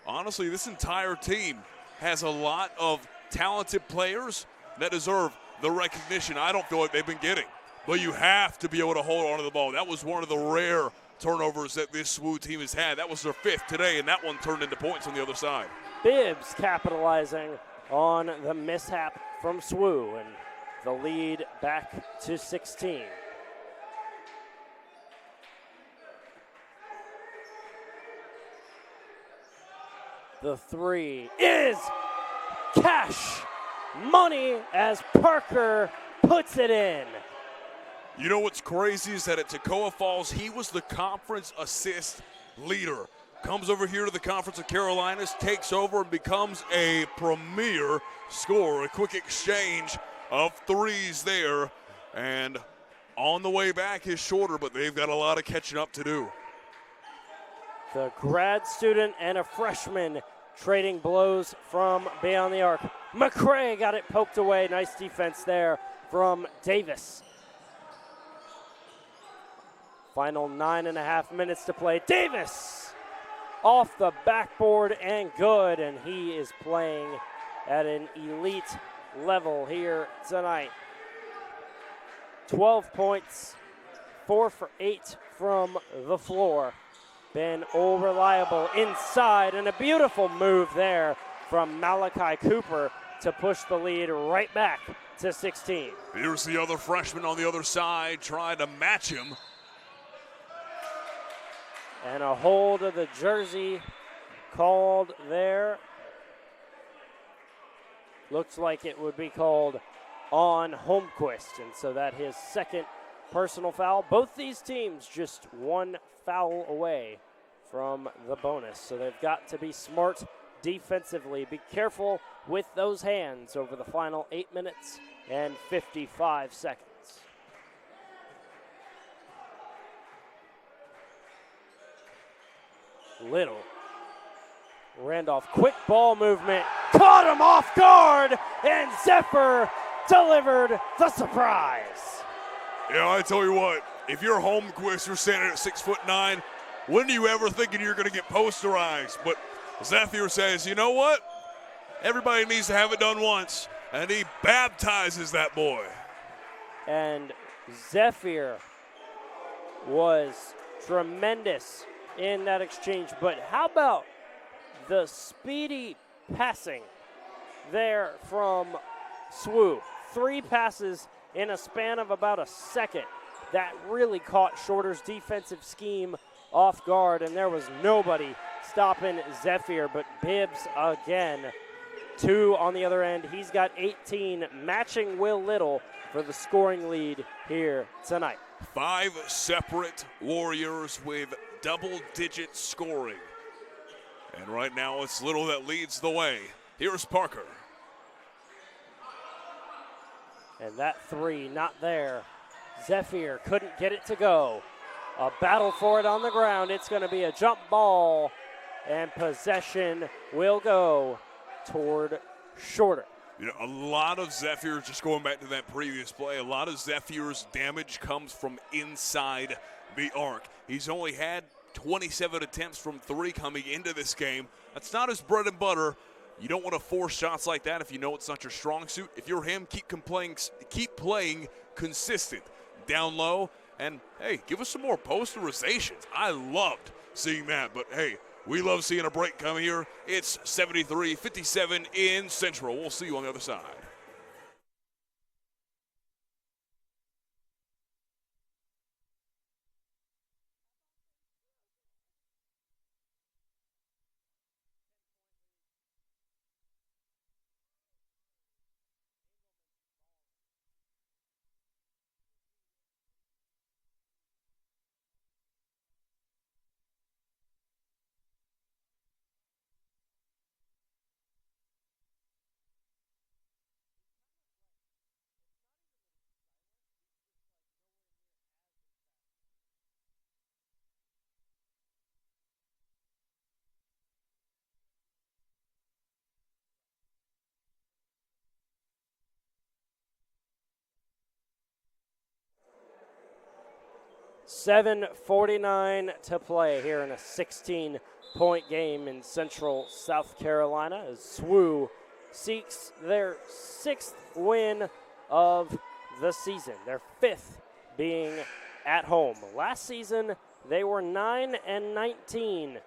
Honestly, this entire team has a lot of talented players that deserve the recognition I don't feel like they've been getting. But you have to be able to hold on to the ball. That was one of the rare turnovers that this SWU team has had. That was their fifth today, and that one turned into points on the other side. Bibbs capitalizing on the mishap from SWU, and the lead back to 16. The three is cash money as Parker puts it in. You know what's crazy is that at Toccoa Falls, he was the conference assist leader. Comes over here to the Conference of Carolinas, takes over, and becomes a premier scorer. A quick exchange of threes there. And on the way back is shorter, but they've got a lot of catching up to do. The grad student and a freshman trading blows from beyond the arc. McCray got it poked away. Nice defense there from Davis. Final 9.5 minutes to play. Davis off the backboard and good, and he is playing at an elite level here tonight. 12 points, 4 for 8 from the floor. Been all reliable inside, and a beautiful move there from Malachi Cooper to push the lead right back to 16. Here's the other freshman on the other side trying to match him. And a hold of the jersey called there. Looks like it would be called on Holmquist, and so that his second personal foul. Both these teams just one foul away from the bonus, so they've got to be smart defensively. Be careful with those hands over the final 8 minutes and 55 seconds. Little. Randolph, quick ball movement, caught him off guard, and Zephyr delivered the surprise. Yeah, I tell you what, if you're Holmquist, you're standing at 6'9", when are you ever thinking you're going to get posterized? But Zephyr says, you know what? Everybody needs to have it done once, and he baptizes that boy. And Zephyr was tremendous in that exchange, but how about the speedy passing there from SWU? 3 passes in a span of about a second. That really caught Shorter's defensive scheme off guard, and there was nobody stopping Zephyr, but Bibbs again 2 on the other end. He's got 18, matching Will Little for the scoring lead here tonight. 5 separate Warriors with double-digit scoring. And right now it's Little that leads the way. Here's Parker. And that 3 not there. Zephyr couldn't get it to go. A battle for it on the ground. It's going to be a jump ball, and possession will go toward Shorter. You know, a lot of Zephyr's, just going back to that previous play, a lot of Zephyr's damage comes from inside the arc. He's only had 27 attempts from 3 coming into this game. That's not his bread and butter. You don't want to force shots like that if you know it's not your strong suit. If you're him, keep playing consistent. Down low, and hey, give us some more posterizations. I loved seeing that, but hey, we love seeing a break come here. It's 73-57 in Central. We'll see you on the other side. $7:49 to play here in a 16-point game in Central South Carolina as SWU seeks their 6th win of the season, their 5th being at home. Last season, they were 9-19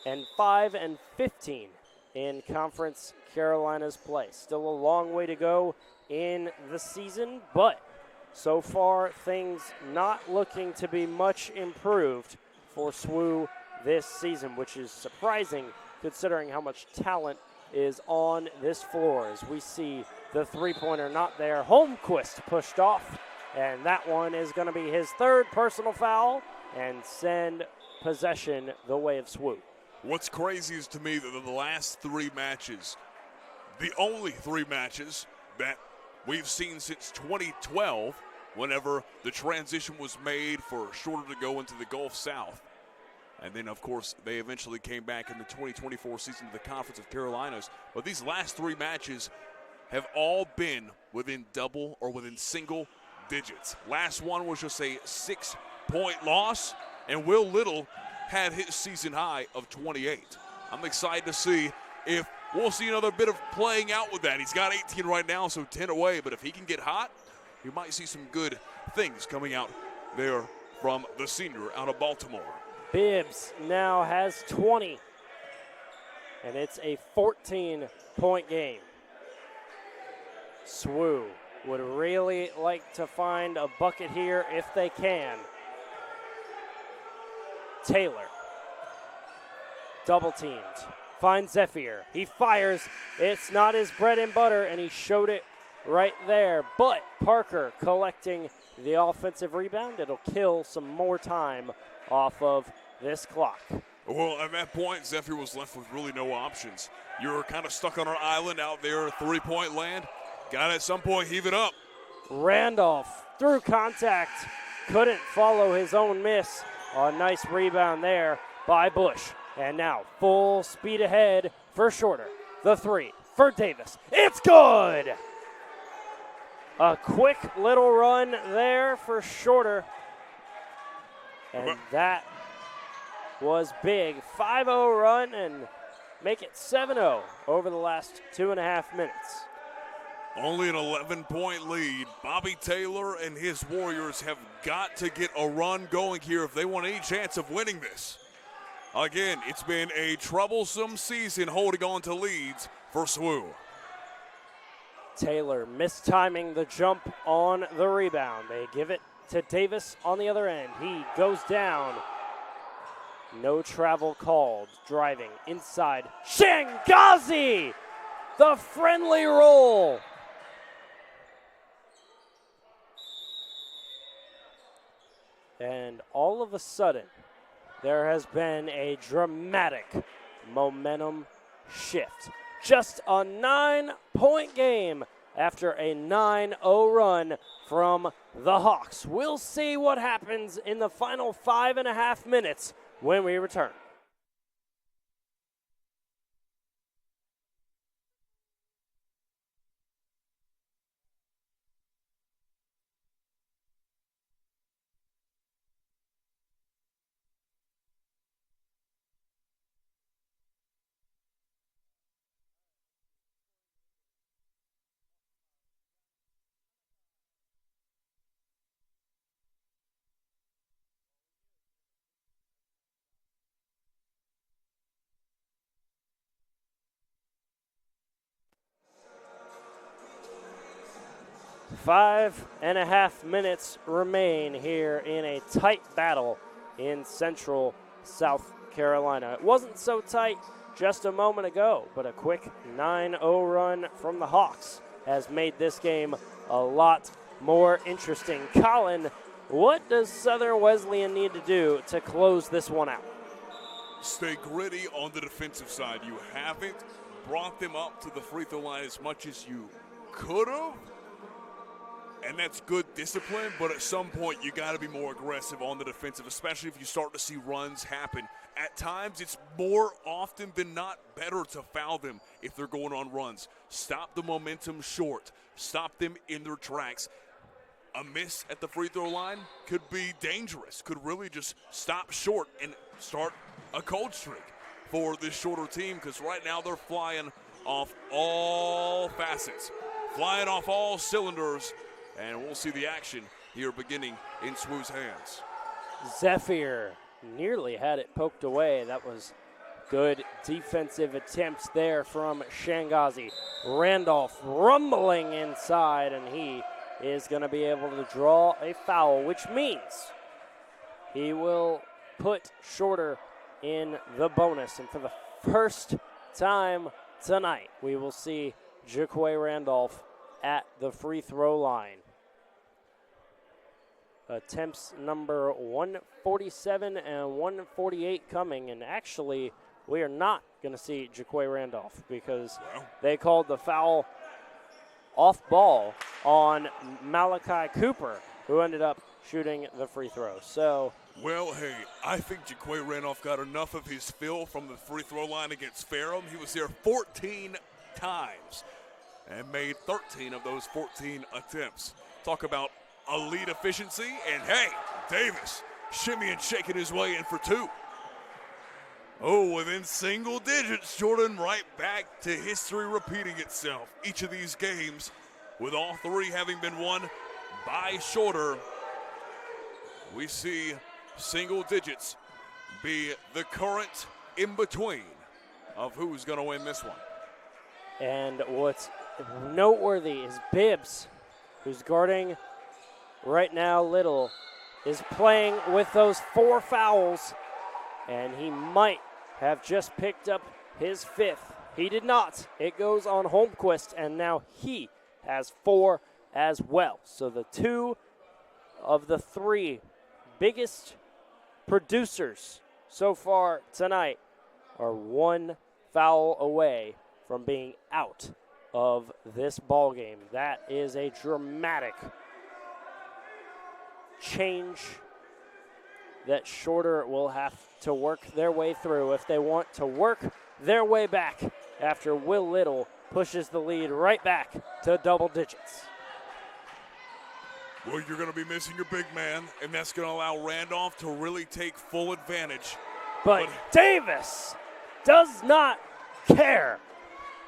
and 5-15 in Conference Carolina's play. Still a long way to go in the season, but so far, things not looking to be much improved for SWU this season, which is surprising considering how much talent is on this floor. As we see the three-pointer not there, Holmquist pushed off, and that one is going to be his 3rd personal foul and send possession the way of SWU. What's crazy is to me that the last 3 matches, the only 3 matches that we've seen since 2012, whenever the transition was made for Shorter to go into the Gulf South. And then, of course, they eventually came back in the 2024 season to the Conference of Carolinas. But these last 3 matches have all been within double or within single digits. Last one was just a 6-point loss, and Will Little had his season high of 28. I'm excited to see if we'll see another bit of playing out with that. He's got 18 right now, so 10 away. But if he can get hot, you might see some good things coming out there from the senior out of Baltimore. Bibbs now has 20, and it's a 14-point game. SWU would really like to find a bucket here if they can. Taylor, double teamed, finds Zephyr. He fires. It's not his bread and butter, and he showed it right there, but Parker collecting the offensive rebound. It'll kill some more time off of this clock. Well, at that point, Zephyr was left with really no options. You're kind of stuck on an island out there, 3-point land. Got to at some point heave it up. Randolph through contact, couldn't follow his own miss. A nice rebound there by Bush. And now full speed ahead for Shorter. The 3 for Davis. It's good! A quick little run there for Shorter. And that was big. 5-0 run and make it 7-0 over the last 2.5 minutes. Only an 11-point lead. Bobby Taylor and his Warriors have got to get a run going here if they want any chance of winning this. Again, it's been a troublesome season holding on to leads for SWU. Taylor mistiming the jump on the rebound. They give it to Davis on the other end. He goes down. No travel called. Driving inside. Shangazi the friendly roll. And all of a sudden, there has been a dramatic momentum shift. Just a 9-point game after a 9-0 run from the Hawks. We'll see what happens in the final 5.5 minutes when we return. Five and a half minutes remain here in a tight battle in Central South Carolina. It wasn't so tight just a moment ago, but a quick 9-0 run from the Hawks has made this game a lot more interesting. Colin, what does Southern Wesleyan need to do to close this one out? Stay gritty on the defensive side. You haven't brought them up to the free throw line as much as you could have. And that's good discipline, but at some point you got to be more aggressive on the defensive, especially if you start to see runs happen. At times, it's more often than not better to foul them if they're going on runs. Stop the momentum short. Stop them in their tracks. A miss at the free throw line could be dangerous, could really just stop short and start a cold streak for this shorter team, because right now they're flying off all facets, flying off all cylinders. And we'll see the action here beginning in SWU's hands. Zephyr nearly had it poked away. That was good defensive attempts there from Shangazi. Randolph rumbling inside, and he is going to be able to draw a foul, which means he will put Shorter in the bonus. And for the first time tonight, we will see Jaquay Randolph at the free throw line. Attempts number 147 and 148 coming, and actually we are not going to see Jaquay Randolph because they called the foul off ball on Malachi Cooper, who ended up shooting the free throw. So, well, hey, I think Jaquay Randolph got enough of his fill from the free throw line against Ferrum. He was there 14 times and made 13 of those 14 attempts. Talk about elite efficiency, and hey, Davis shimmy and shaking his way in for two. Oh, within single digits, Jordan, right back to history repeating itself. Each of these games, with all three having been won by Shorter, we see single digits be the current in-between of who's going to win this one. And what's noteworthy is Bibbs, who's guarding right now Little, is playing with those 4 fouls, and he might have just picked up his 5th. He did not. It goes on Holmquist, and now he has 4 as well. So the 2 of the 3 biggest producers so far tonight are 1 foul away from being out of this ball game. That is a dramatic change that Shorter will have to work their way through if they want to work their way back after Will Little pushes the lead right back to double digits. Well, you're going to be missing your big man, and that's going to allow Randolph to really take full advantage. But Davis does not care.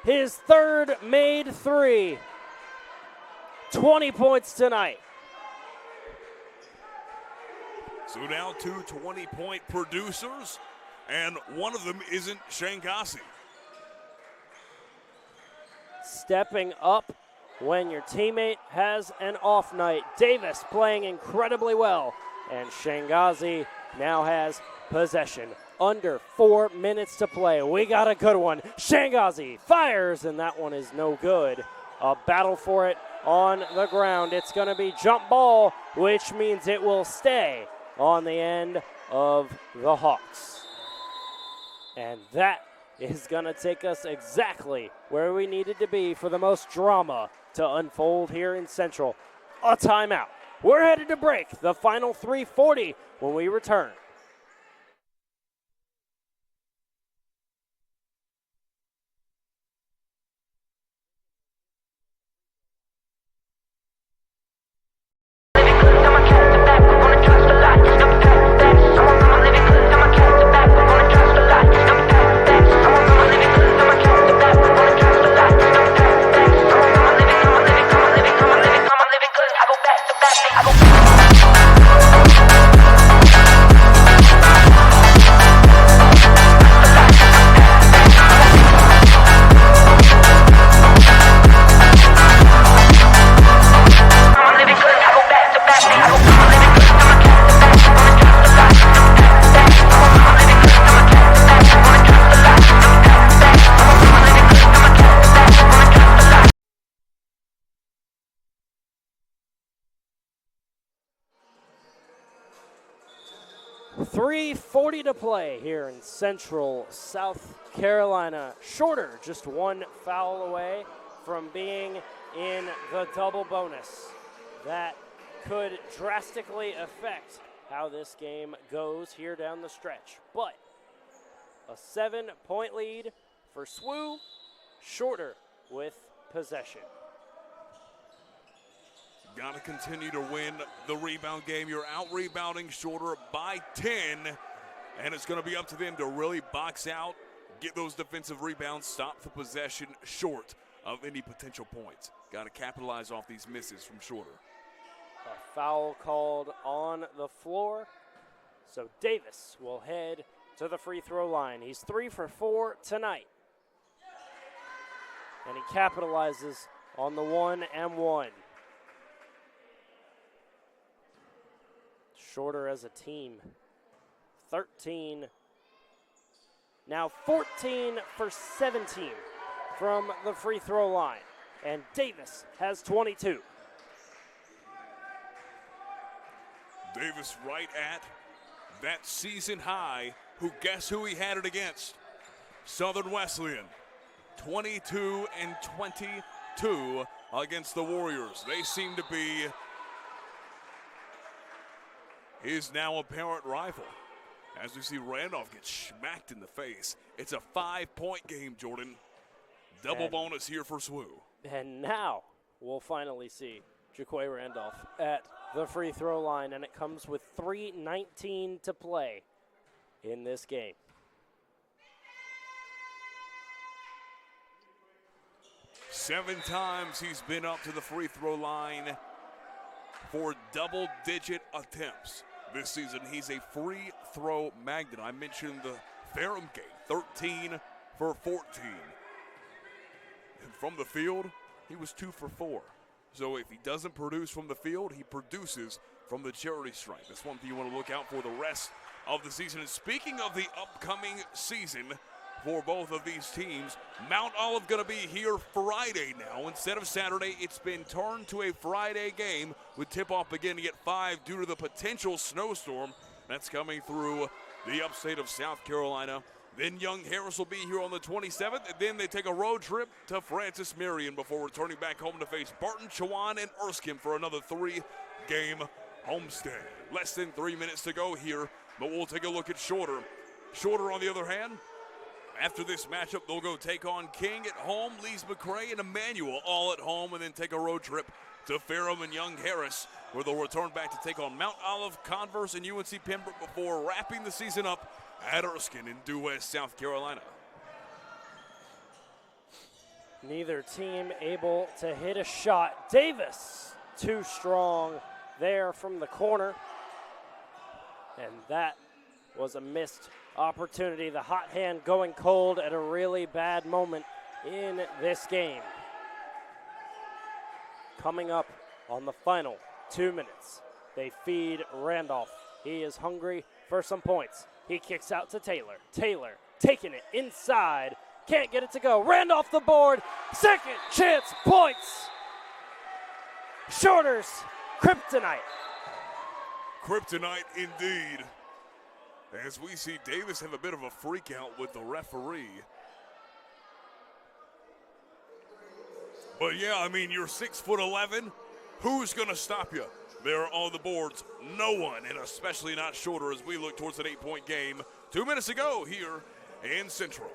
His 3rd made 3. 20 points tonight. So now 2 20-point producers, and one of them isn't Shankasi. Stepping up when your teammate has an off night. Davis playing incredibly well, and Shangazi now has possession under 4 minutes to play. We got a good one. Shangazi fires, and that one is no good. A battle for it on the ground. It's going to be jump ball, which means it will stay on the end of the Hawks. And that is going to take us exactly where we needed to be for the most drama to unfold here in Central. A timeout. We're headed to break. The final 3:40 when we return. .340 to play here in Central South Carolina. Shorter, just one foul away from being in the double bonus. That could drastically affect how this game goes here down the stretch. But a 7-point lead for SWU, Shorter with possession. Got to continue to win the rebound game. You're out-rebounding Shorter by 10, and it's going to be up to them to really box out, get those defensive rebounds, stop the possession short of any potential points. Got to capitalize off these misses from Shorter. A foul called on the floor, so Davis will head to the free throw line. He's 3 for 4 tonight, and he capitalizes on the 1-and-1. Shorter as a team, 13, now 14 for 17 from the free throw line, and Davis has 22. Davis right at that season high. Guess who he had it against? Southern Wesleyan, 22 and 22 against the Warriors. They seem to be his now apparent rival. As we see Randolph get smacked in the face. It's a 5-point game, Jordan. Double bonus here for SWU. And now we'll finally see Jaquay Randolph at the free throw line, and it comes with 3:19 to play in this game. Seven times he's been up to the free throw line for double-digit attempts. This season, he's a free throw magnet. I mentioned the Ferrum game, 13 for 14. And from the field, he was 2 for 4. So if he doesn't produce from the field, he produces from the charity stripe. That's one thing you want to look out for the rest of the season. And speaking of the upcoming season for both of these teams, Mount Olive going to be here Friday now. Instead of Saturday, it's been turned to a Friday game with tip-off beginning at 5 due to the potential snowstorm that's coming through the upstate of South Carolina. Then Young Harris will be here on the 27th, and then they take a road trip to Francis Marion before returning back home to face Barton, Chowan, and Erskine for another 3-game homestand. Less than 3 minutes to go here, but we'll take a look at Shorter. Shorter, on the other hand, after this matchup, they'll go take on King at home, Lees McRae and Emmanuel all at home, and then take a road trip to Ferrum and Young Harris, where they'll return back to take on Mount Olive, Converse, and UNC Pembroke before wrapping the season up at Erskine in Due West, South Carolina. Neither team able to hit a shot. Davis, too strong there from the corner. And that was a missed opportunity. The hot hand going cold at a really bad moment in this game. Coming up on the final 2 minutes, they feed Randolph. He is hungry for some points. He kicks out to Taylor. Taylor taking it inside. Can't get it to go. Randolph the board. Second chance points. Shorter's kryptonite. Kryptonite indeed. As we see Davis have a bit of a freak out with the referee. But yeah, I mean, you're 6'11". Who's going to stop you? There on the boards, no one, and especially not Shorter as we look towards an 8-point game 2 minutes ago here in Central.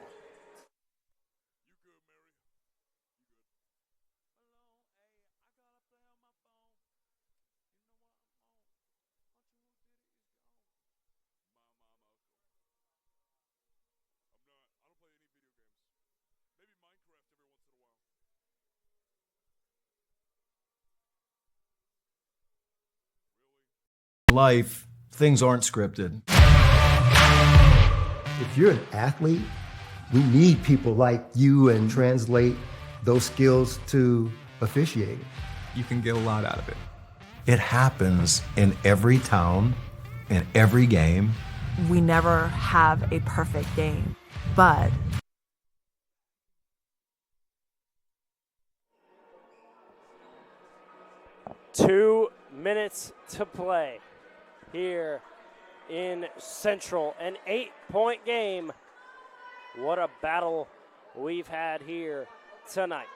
Life, things aren't scripted. If you're an athlete, we need people like you and translate those skills to officiating. You can get a lot out of it. It happens in every town, in every game. We never have a perfect game, but 2 minutes to play here in Central. An 8-point game. What a battle we've had here tonight.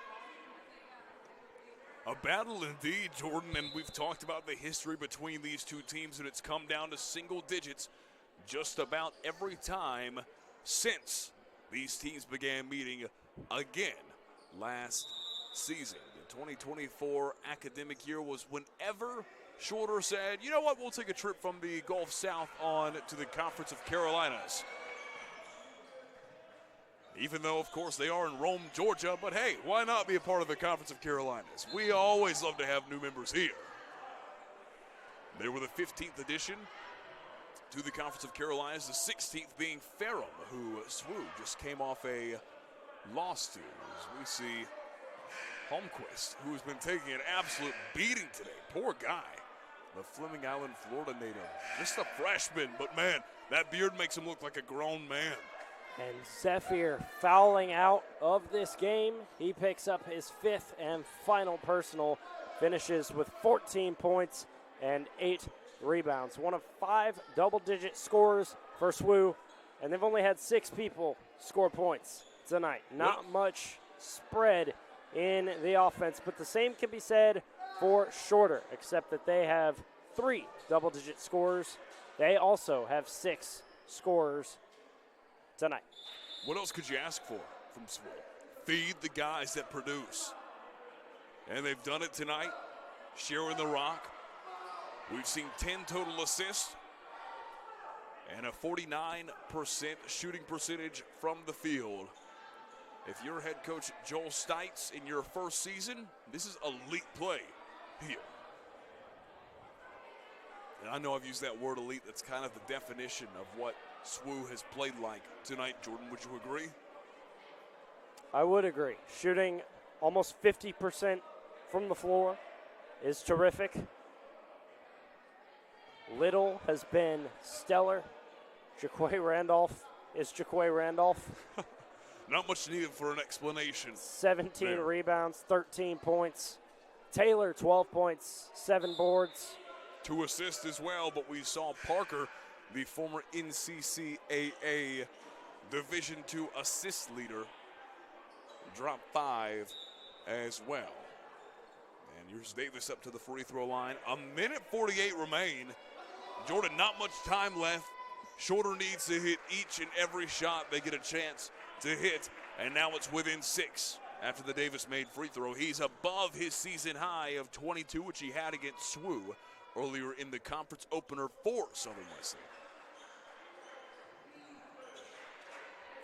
A battle indeed, Jordan, and we've talked about the history between these two teams, and it's come down to single digits just about every time since these teams began meeting again last season. The 2024 academic year was whenever Shorter said, you know what, we'll take a trip from the Gulf South on to the Conference of Carolinas. Even though, of course, they are in Rome, Georgia, but hey, why not be a part of the Conference of Carolinas? We always love to have new members here. They were the 15th edition to the Conference of Carolinas, the 16th being Ferrum, who SWU just came off a loss to. As we see Holmquist, who has been taking an absolute beating today. Poor guy. The Fleming Island, Florida native. Just a freshman, but man, that beard makes him look like a grown man. And Zephyr fouling out of this game. He picks up his 5th and final personal, finishes with 14 points and 8 rebounds. One of 5 double-digit scores for SWU, and they've only had 6 people score points tonight. Not much spread in the offense, but the same can be said for Shorter, except that they have 3 double-digit scores. They also have 6 scorers tonight. What else could you ask for from SWU? Feed the guys that produce. And they've done it tonight, sharing the rock. We've seen 10 total assists and a 49% shooting percentage from the field. If you're head coach Joel Stites in your first season, this is elite play here. And I know I've used that word elite. That's kind of the definition of what SWU has played like tonight. Jordan, would you agree? I would agree. Shooting almost 50% from the floor is terrific. Little has been stellar. Jaquay Randolph is Jaquay Randolph. Not much needed for an explanation. 17 there. rebounds, 13 points. Taylor, 12 points, 7 boards. 2 assists as well, but we saw Parker, the former NCCAA Division II assist leader, drop 5 as well. And here's Davis up to the free throw line. 1:48 remain. Jordan, not much time left. Shorter needs to hit each and every shot they get a chance to hit, and now it's within 6 after the Davis made free throw. He's above his season high of 22, which he had against SWU earlier in the conference opener for Southern Wesley.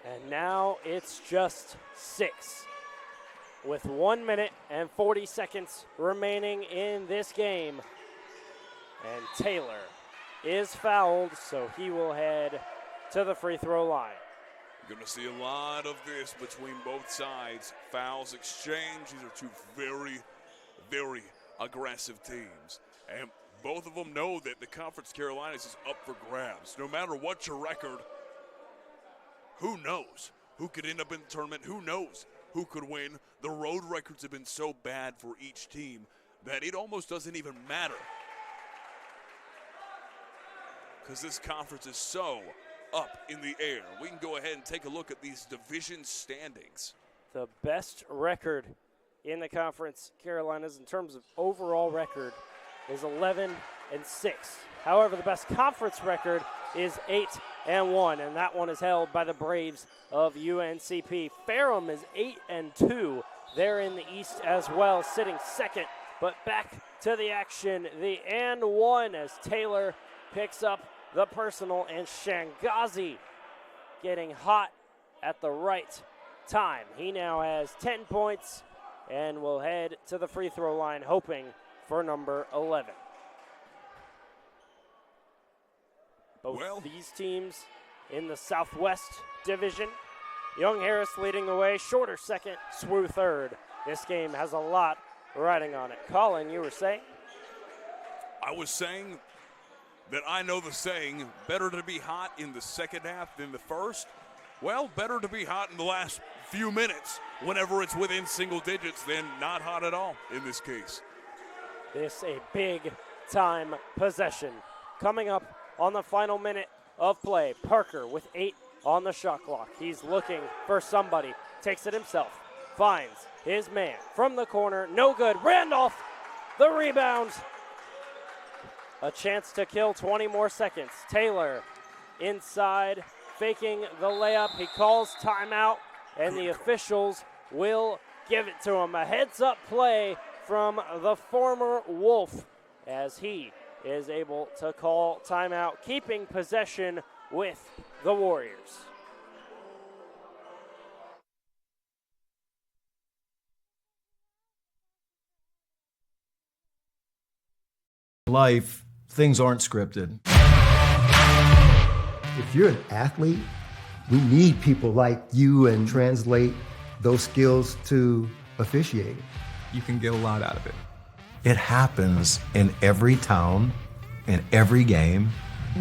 And now it's just 6 with 1 minute and 40 seconds remaining in this game. And Taylor is fouled, so he will head to the free throw line. You're going to see a lot of this between both sides. Fouls exchange. These are two very, very aggressive teams. And Both of them know that the Conference Carolinas is up for grabs. No matter what your record, who knows who could end up in the tournament? Who knows who could win? The road records have been so bad for each team that it almost doesn't even matter, because this conference is so up in the air. We can go ahead and take a look at these division standings. The best record in the Conference Carolinas in terms of overall record is 11-6. However, the best conference record is 8-1, and that one is held by the Braves of UNCP. Ferrum is 8-2. They're in the East as well, sitting second. But back to the action, the and one as Taylor picks up the personal, and Shangazi getting hot at the right time. He now has 10 points and will head to the free throw line hoping for number 11. Both these teams in the Southwest Division. Young Harris leading the way, Shorter second, SWU third. This game has a lot riding on it. Colin, you were saying? I was saying that I know the saying, better to be hot in the second half than the first. Well, better to be hot in the last few minutes whenever it's within single digits than not hot at all in this case. This a big time possession. Coming up on the final minute of play, Parker with 8 on the shot clock. He's looking for somebody, takes it himself, finds his man from the corner, no good. Randolph, the rebound. A chance to kill 20 more seconds. Taylor inside, faking the layup. He calls timeout, and the officials will give it to him. A heads-up play from the former Wolf as he is able to call timeout, keeping possession with the Warriors. Life, things aren't scripted. If you're an athlete, we need people like you and translate those skills to officiating. You can get a lot out of it. It happens in every town, in every game.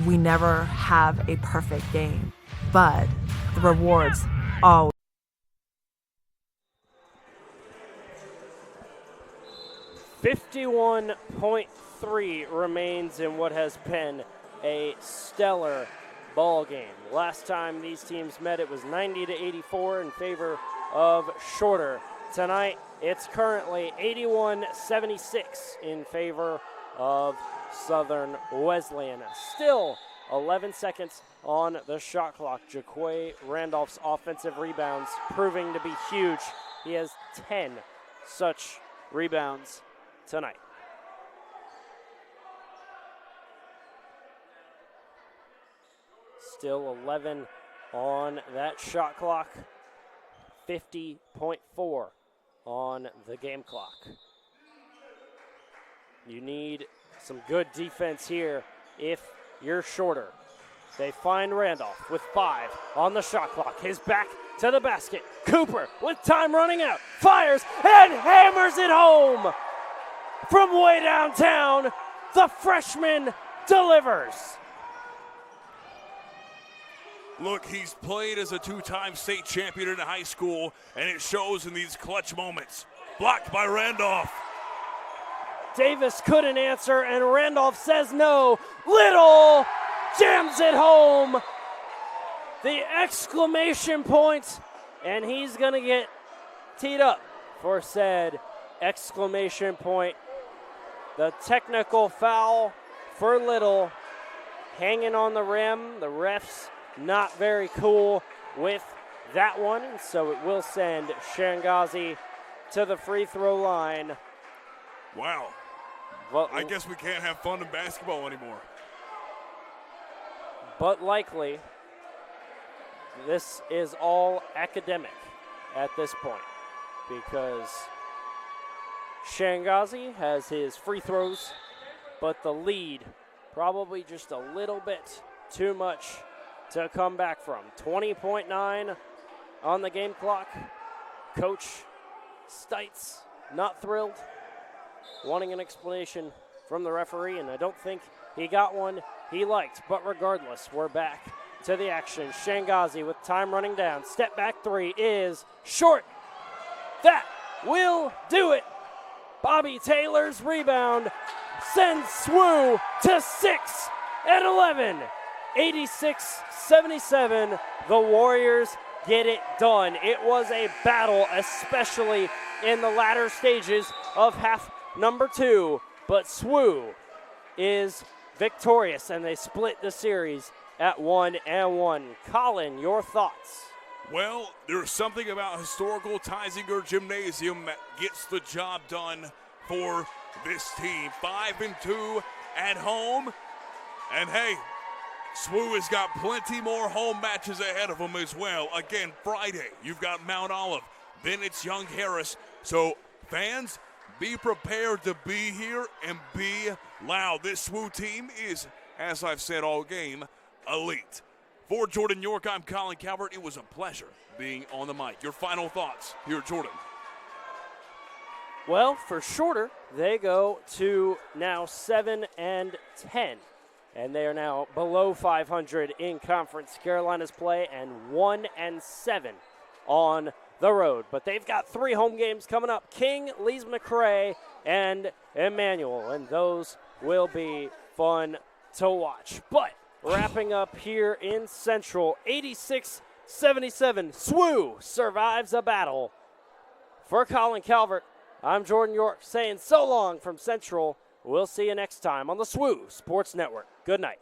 We never have a perfect game, but the rewards always. 51.3 remains in what has been a stellar ball game. Last time these teams met, it was 90-84 in favor of Shorter. Tonight, it's currently 81-76 in favor of Southern Wesleyan. Still 11 seconds on the shot clock. Jaquay Randolph's offensive rebounds proving to be huge. He has 10 such rebounds tonight. Still 11 on that shot clock. 50.4 on the game clock. You need some good defense here if you're Shorter. They find Randolph with 5 on the shot clock. His back to the basket. Cooper with time running out. Fires and hammers it home. From way downtown, the freshman delivers. Look, he's played as a 2-time state champion in high school, and it shows in these clutch moments. Blocked by Randolph. Davis couldn't answer, and Randolph says no. Little jams it home. The exclamation point, and he's going to get teed up for said exclamation point. The technical foul for Little, hanging on the rim. The refs not very cool with that one, so it will send Shangazi to the free throw line. Wow. Well, I guess we can't have fun in basketball anymore. But likely, this is all academic at this point, because Shangazi has his free throws, but the lead probably just a little bit too much to come back from. 20.9 on the game clock. Coach Stites not thrilled, wanting an explanation from the referee, and I don't think he got one he liked. But regardless, we're back to the action. Shangazi with time running down. Step back three is short. That will do it. Bobby Taylor's rebound sends SWU to 6 and 11. 86-77. The Warriors get it done. It was a battle, especially in the latter stages of half number 2. But SWU is victorious, and they split the series at 1-1. Colin, your thoughts? Well, there's something about historical Teisinger Gymnasium that gets the job done for this team. 5-2 at home. And hey, SWU has got plenty more home matches ahead of them as well. Again, Friday, you've got Mount Olive. Then it's Young Harris. So, fans, be prepared to be here and be loud. This SWU team is, as I've said all game, elite. For Jordan York, I'm Colin Calvert. It was a pleasure being on the mic. Your final thoughts here, Jordan. Well, for Shorter, they go to now 7-10, and they are now below 500 in Conference Carolinas play and 1-7 on the road. But they've got 3 home games coming up: King, Lees McRae, and Emmanuel, and those will be fun to watch. But wrapping up here in Central, 86-77, SWU survives a battle. For Colin Calvert, I'm Jordan York saying so long from Central. We'll see you next time on the SWU Sports Network. Good night.